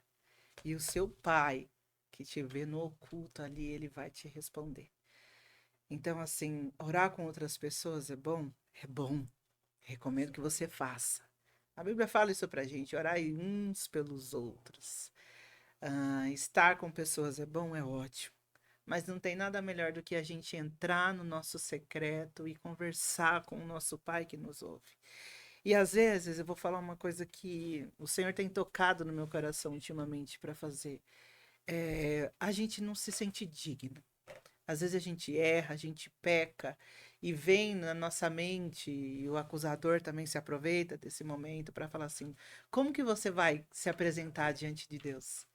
e o seu pai que te vê no oculto ali, ele vai te responder. Então, assim, orar com outras pessoas é bom? É bom. Recomendo que você faça. A Bíblia fala isso pra gente, orar uns pelos outros. Estar com pessoas é bom, é ótimo. Mas não tem nada melhor do que a gente entrar no nosso secreto e conversar com o nosso Pai que nos ouve. E às vezes eu vou falar uma coisa que o Senhor tem tocado no meu coração ultimamente para fazer. A gente não se sente digno. Às vezes a gente erra, a gente peca e vem na nossa mente, e o acusador também se aproveita desse momento para falar assim, como que você vai se apresentar diante de Deus?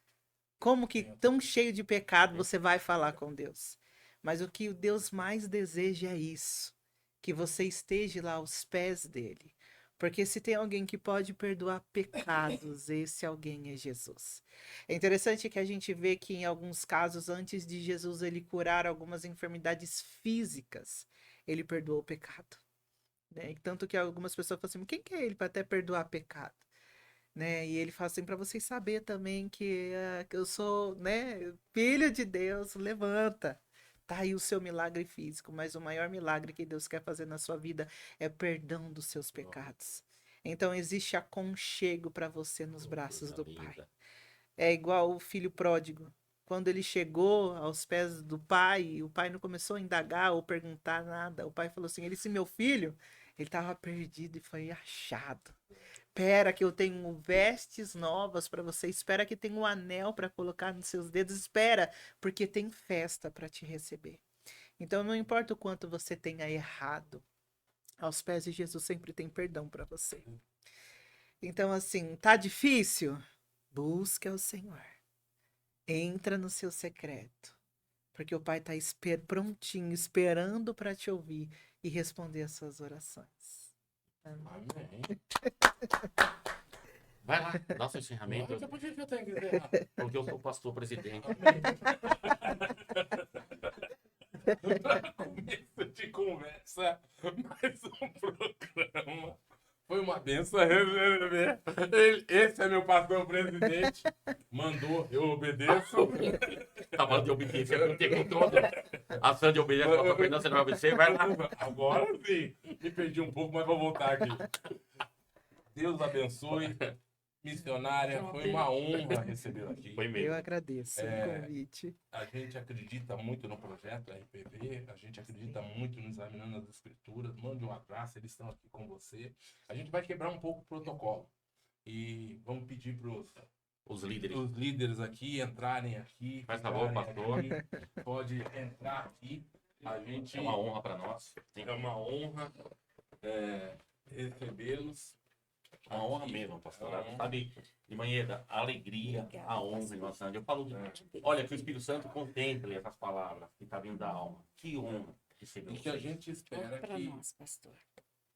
Como que tão cheio de pecado você vai falar com Deus? Mas o que o Deus mais deseja é isso, que você esteja lá aos pés dele, Porque se tem alguém que pode perdoar pecados, esse alguém é Jesus. É interessante que a gente vê que em alguns casos, antes de Jesus ele curar algumas enfermidades físicas, ele perdoou o pecado. Né? Tanto que algumas pessoas falam assim, quem que é ele para até perdoar pecado? Né? E ele fala assim, para vocês saberem também que eu sou, né, filho de Deus, levanta. Tá aí o seu milagre físico, mas o maior milagre que Deus quer fazer na sua vida é perdão dos seus pecados. Então existe aconchego para você nos braços do Pai. É igual o filho pródigo. Quando ele chegou aos pés do pai, o pai não começou a indagar ou perguntar nada. O pai falou assim, ele, se meu filho, ele estava perdido e foi achado. Espera que eu tenho vestes novas para você. Espera que tenha um anel para colocar nos seus dedos. Espera, porque tem festa para te receber. Então, não importa o quanto você tenha errado, aos pés de Jesus sempre tem perdão para você. Então, assim, tá difícil? Busca o Senhor. Entra no seu secreto. Porque o Pai está prontinho, esperando para te ouvir e responder as suas orações. Amém. Vai lá, dá seu encerramento. Por que eu tenho que encerrar? Porque eu sou o pastor presidente. Para começo de conversa, mais um programa. Foi uma benção receber. Esse é meu pastor presidente. Mandou, eu obedeço. Tava de obediência o tempo todo. A Sandy obedece, pastor Fernando, você não vai obedecer, vai lá. Agora sim. Me perdi um pouco, mas vou voltar aqui. Deus abençoe. Missionária, foi uma honra recebê-la aqui. Foi Eu mesmo. agradeço o convite. A gente acredita muito no projeto RPV, a gente acredita muito no Examinando as Escrituras. Mande um abraço, eles estão aqui com você. A gente vai quebrar um pouco o protocolo e vamos pedir para Os líderes. os líderes aqui entrarem aqui. Faz favor, ficarem pastor. aqui. Pode entrar aqui. A gente É uma honra para nós. é uma honra recebê-los. Uma honra mesmo, pastor. É uma honra. Sabe, de manhã, a alegria, a honra, irmã Sandy. Eu falo, olha, que o Espírito Santo contemple essas palavras que está vindo da alma. Que honra receber E que a vocês. gente espera Para que nós, pastor.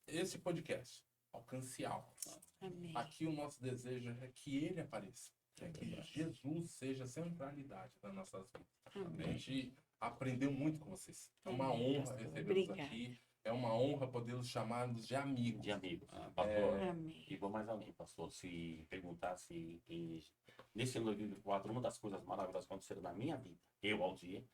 esse podcast alcance almas. Amém. Aqui o nosso desejo é que ele apareça. É que Jesus seja a centralidade das nossas vidas. A Amém. gente aprendeu muito com vocês. É uma Amém, honra pastor. recebê-los Obrigada. aqui. É uma honra podê-los chamarmos de amigos. De amigos. Pastor, Amém. e vou mais além, pastor. Se perguntasse nesse ano de 2024, uma das coisas maravilhosas que aconteceram na minha vida, eu, Aldir,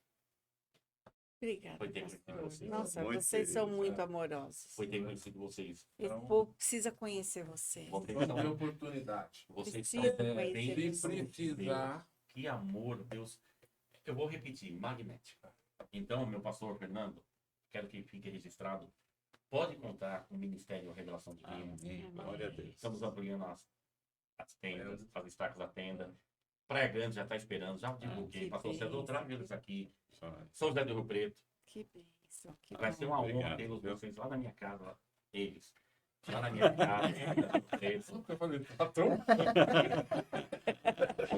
Obrigada, Foi ter pastor. conhecido vocês. Nossa, Muito vocês são feliz, muito né? amorosos. foi ter conhecido vocês. Esse Então- povo precisa conhecer vocês. Vocês Vamos ter são, oportunidade. vocês Precisa são conhecer bem Se precisar, Que amor, Deus. Eu vou repetir, magnético. Então, meu pastor Fernando, quero que fique registrado. Pode contar com o Ministério Revelação Divina. Amém. Glória a Deus. Estamos ampliando as tendas, as estacas da tenda. Praia Grande já está esperando, já divulguei. que Pastor César, bênção. trago eles aqui. São José do Rio Preto. Que bênção. Que Vai ser bom. uma honra Obrigado, tê-los viu? vocês lá na minha casa, lá. Eles. Lá na minha casa. São José do Rio Preto. eu falei, patrão,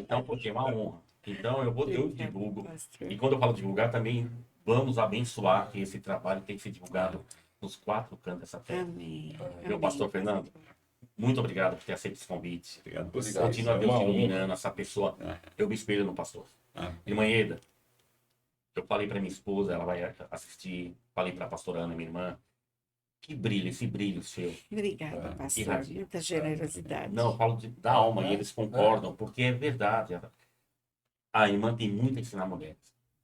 Então, porque é uma honra. Então, eu Obrigada, divulgo. pastor. E quando eu falo divulgar, também vamos abençoar que esse trabalho tem que ser divulgado nos 4 cantos dessa terra. Amém. Meu pastor Fernando, muito obrigado por ter aceito esse convite. Obrigado por Obrigado. Continua É Deus uma te honra. iluminando essa pessoa. Eu me espelho no pastor. Irmã Eda, eu falei para minha esposa, ela vai assistir. Falei para a pastora Ana, minha irmã. Que brilho, esse brilho seu. Obrigada, pastor. Irradia. Muita generosidade. Não, eu falo da alma e eles concordam, porque é verdade. A irmã tem muito a ensinar mulheres.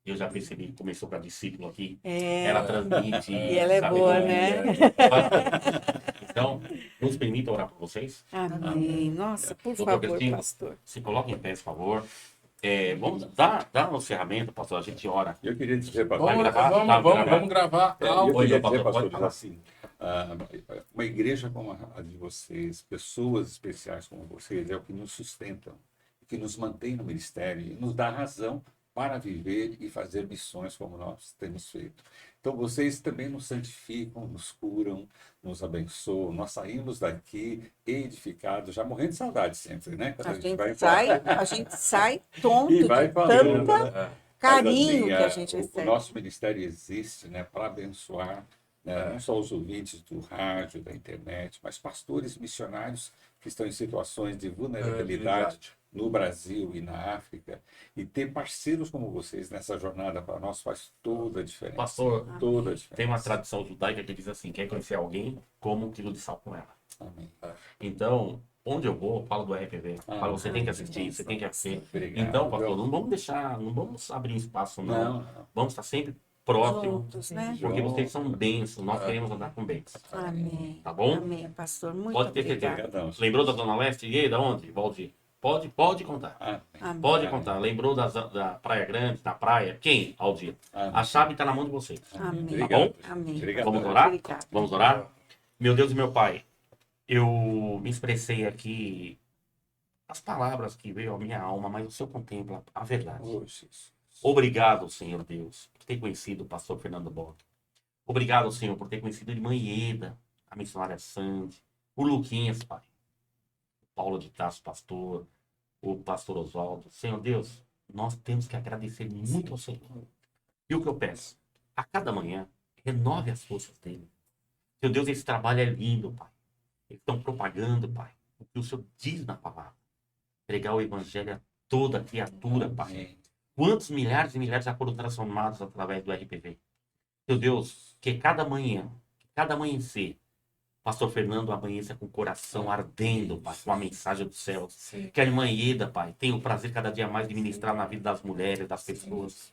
Eu já percebi que começou com a discípula aqui. É, Ela transmite. e ela é boa, né? Então, nos permita orar por vocês. Amém. Nossa, por Doutor favor, Cristina. pastor. Se coloquem em pé, por favor. Vamos dar um encerramento, pastor. A gente ora. Eu queria dizer, vamos, pastor, gravar? vamos, Tá, vamos, gravar. vamos gravar eu algo. queria pastor, dizer, pode pastores, falar. assim, uma igreja como a de vocês, pessoas especiais como vocês, é o que nos sustentam, que nos mantém no ministério e nos dá razão para viver e fazer missões como nós temos feito. Então, vocês também nos santificam, nos curam, nos abençoam. Nós saímos daqui edificados, já morrendo de saudade sempre, né? Quando A gente sai tonto e vai de falando, tanta né? carinho Mas, assim, que a gente o recebe. nosso ministério existe, né, para abençoar, né? Não só os ouvintes do rádio, da internet, mas pastores missionários que estão em situações de vulnerabilidade no Brasil e na África. E ter parceiros como vocês nessa jornada para nós faz toda a diferença. Pastor, Toda a diferença. tem uma tradição judaica que diz assim: quer conhecer alguém, coma um quilo de sal com ela. Amém. Então, onde eu vou, eu falo do RPG. Falo, você tem que assistir, você tem que assistir. Obrigado. Então, pastor, não vamos abrir espaço, não. Não. Vamos estar sempre próximos, Juntos, né? porque vocês são bênçãos, nós queremos andar com bênçãos. Amém. Tá bom? Amém, pastor. Muito Pode ter obrigada. certeza. Obrigadão. Lembrou da Zona Leste? E aí, da onde, Valdir? Pode contar. Amém. Amém. Pode contar. Lembrou da Praia Grande, da praia? Quem, Aldir? Amém. A chave está na mão de vocês. Amém. Obrigado. Amém. Obrigado. Vamos orar? Obrigada. Vamos orar? Meu Deus e meu Pai, eu me expressei aqui as palavras que veio à minha alma, mas o Senhor contempla a verdade. Oh, Jesus. Obrigado, Senhor Deus, por ter conhecido o pastor Fernando Bock. Obrigado, Senhor, por ter conhecido a irmã Ieda, a missionária Sandy, o Luquinhas, Pai, o Paulo de Tarso, pastor, o pastor Oswaldo. Senhor Deus, nós temos que agradecer muito ao Senhor. E o que eu peço? A cada manhã, renove as forças dele. Meu Deus, esse trabalho é lindo, Pai. Eles estão propagando, Pai, o que o Senhor diz na palavra. Pregar o evangelho a toda criatura, Pai. Amém. Quantos milhares e milhares já foram transformados através do RPV? Meu Deus, que cada manhã, cada amanhecer, pastor Fernando amanheça com o coração ardendo, Pai, com a mensagem do céu. Que a irmã Ieda, Pai, tenha o prazer cada dia mais de ministrar na vida das mulheres, das pessoas.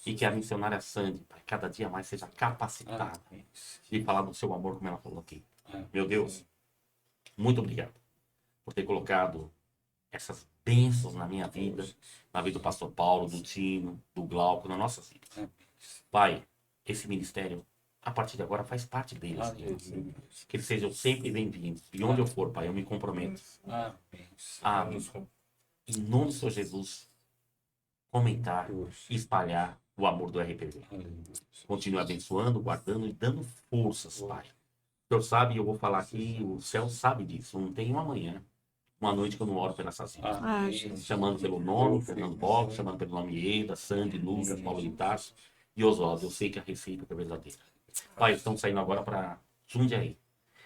E que a missionária Sandy, Pai, cada dia mais seja capacitada de falar do seu amor, como ela falou aqui. Meu Deus, muito obrigado por ter colocado essas bênçãos na minha vida, na vida do pastor Paulo, do Tino, do Glauco, na nossa vida. Pai, esse ministério, a partir de agora, faz parte deles. Senhor. Que eles sejam sempre bem-vindos. E onde eu for, Pai, eu me comprometo. Amém. Em nome do Senhor Jesus, comentar e espalhar o amor do RPG. Continue abençoando, guardando e dando forças, Pai. O Senhor sabe, eu vou falar aqui, o céu sabe disso. Não tem uma manhã, uma noite que eu não oro pelas essas vidas. Ah, Jesus. Chamando pelo nome, Fernando Bock, chamando pelo nome Ieda, Sandy, Lucas, Paulo de Tarso e Oswaldo. Eu sei que a recíproca é verdadeira. Pai, estão saindo agora para Jundiaí.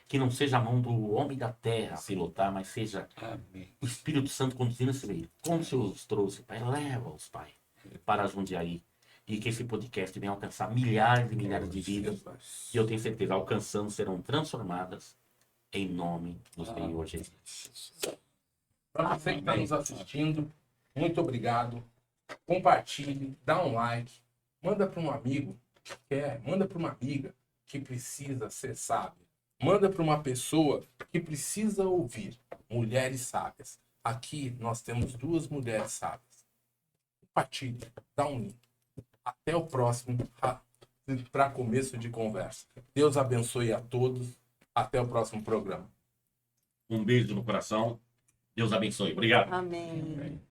Que não seja a mão do homem da terra a pilotar, mas seja Amém. o Espírito Santo conduzindo esse veículo. Como o Senhor os trouxe, Pai, leva-os, Pai, para Jundiaí. E que esse podcast venha alcançar milhares e milhares de vidas. E eu tenho certeza, alcançando, serão transformadas em nome do Senhor Jesus. Para você que está nos assistindo, muito obrigado. Compartilhe, dá um like, manda para um amigo que quer, manda para uma amiga que precisa ser sábia, manda para uma pessoa que precisa ouvir. Mulheres sábias. Aqui nós temos 2 mulheres sábias. Compartilhe, dá um link. Até o próximo para começo de conversa. Deus abençoe a todos. Até o próximo programa. Um beijo no coração. Deus abençoe. Obrigado. Amém.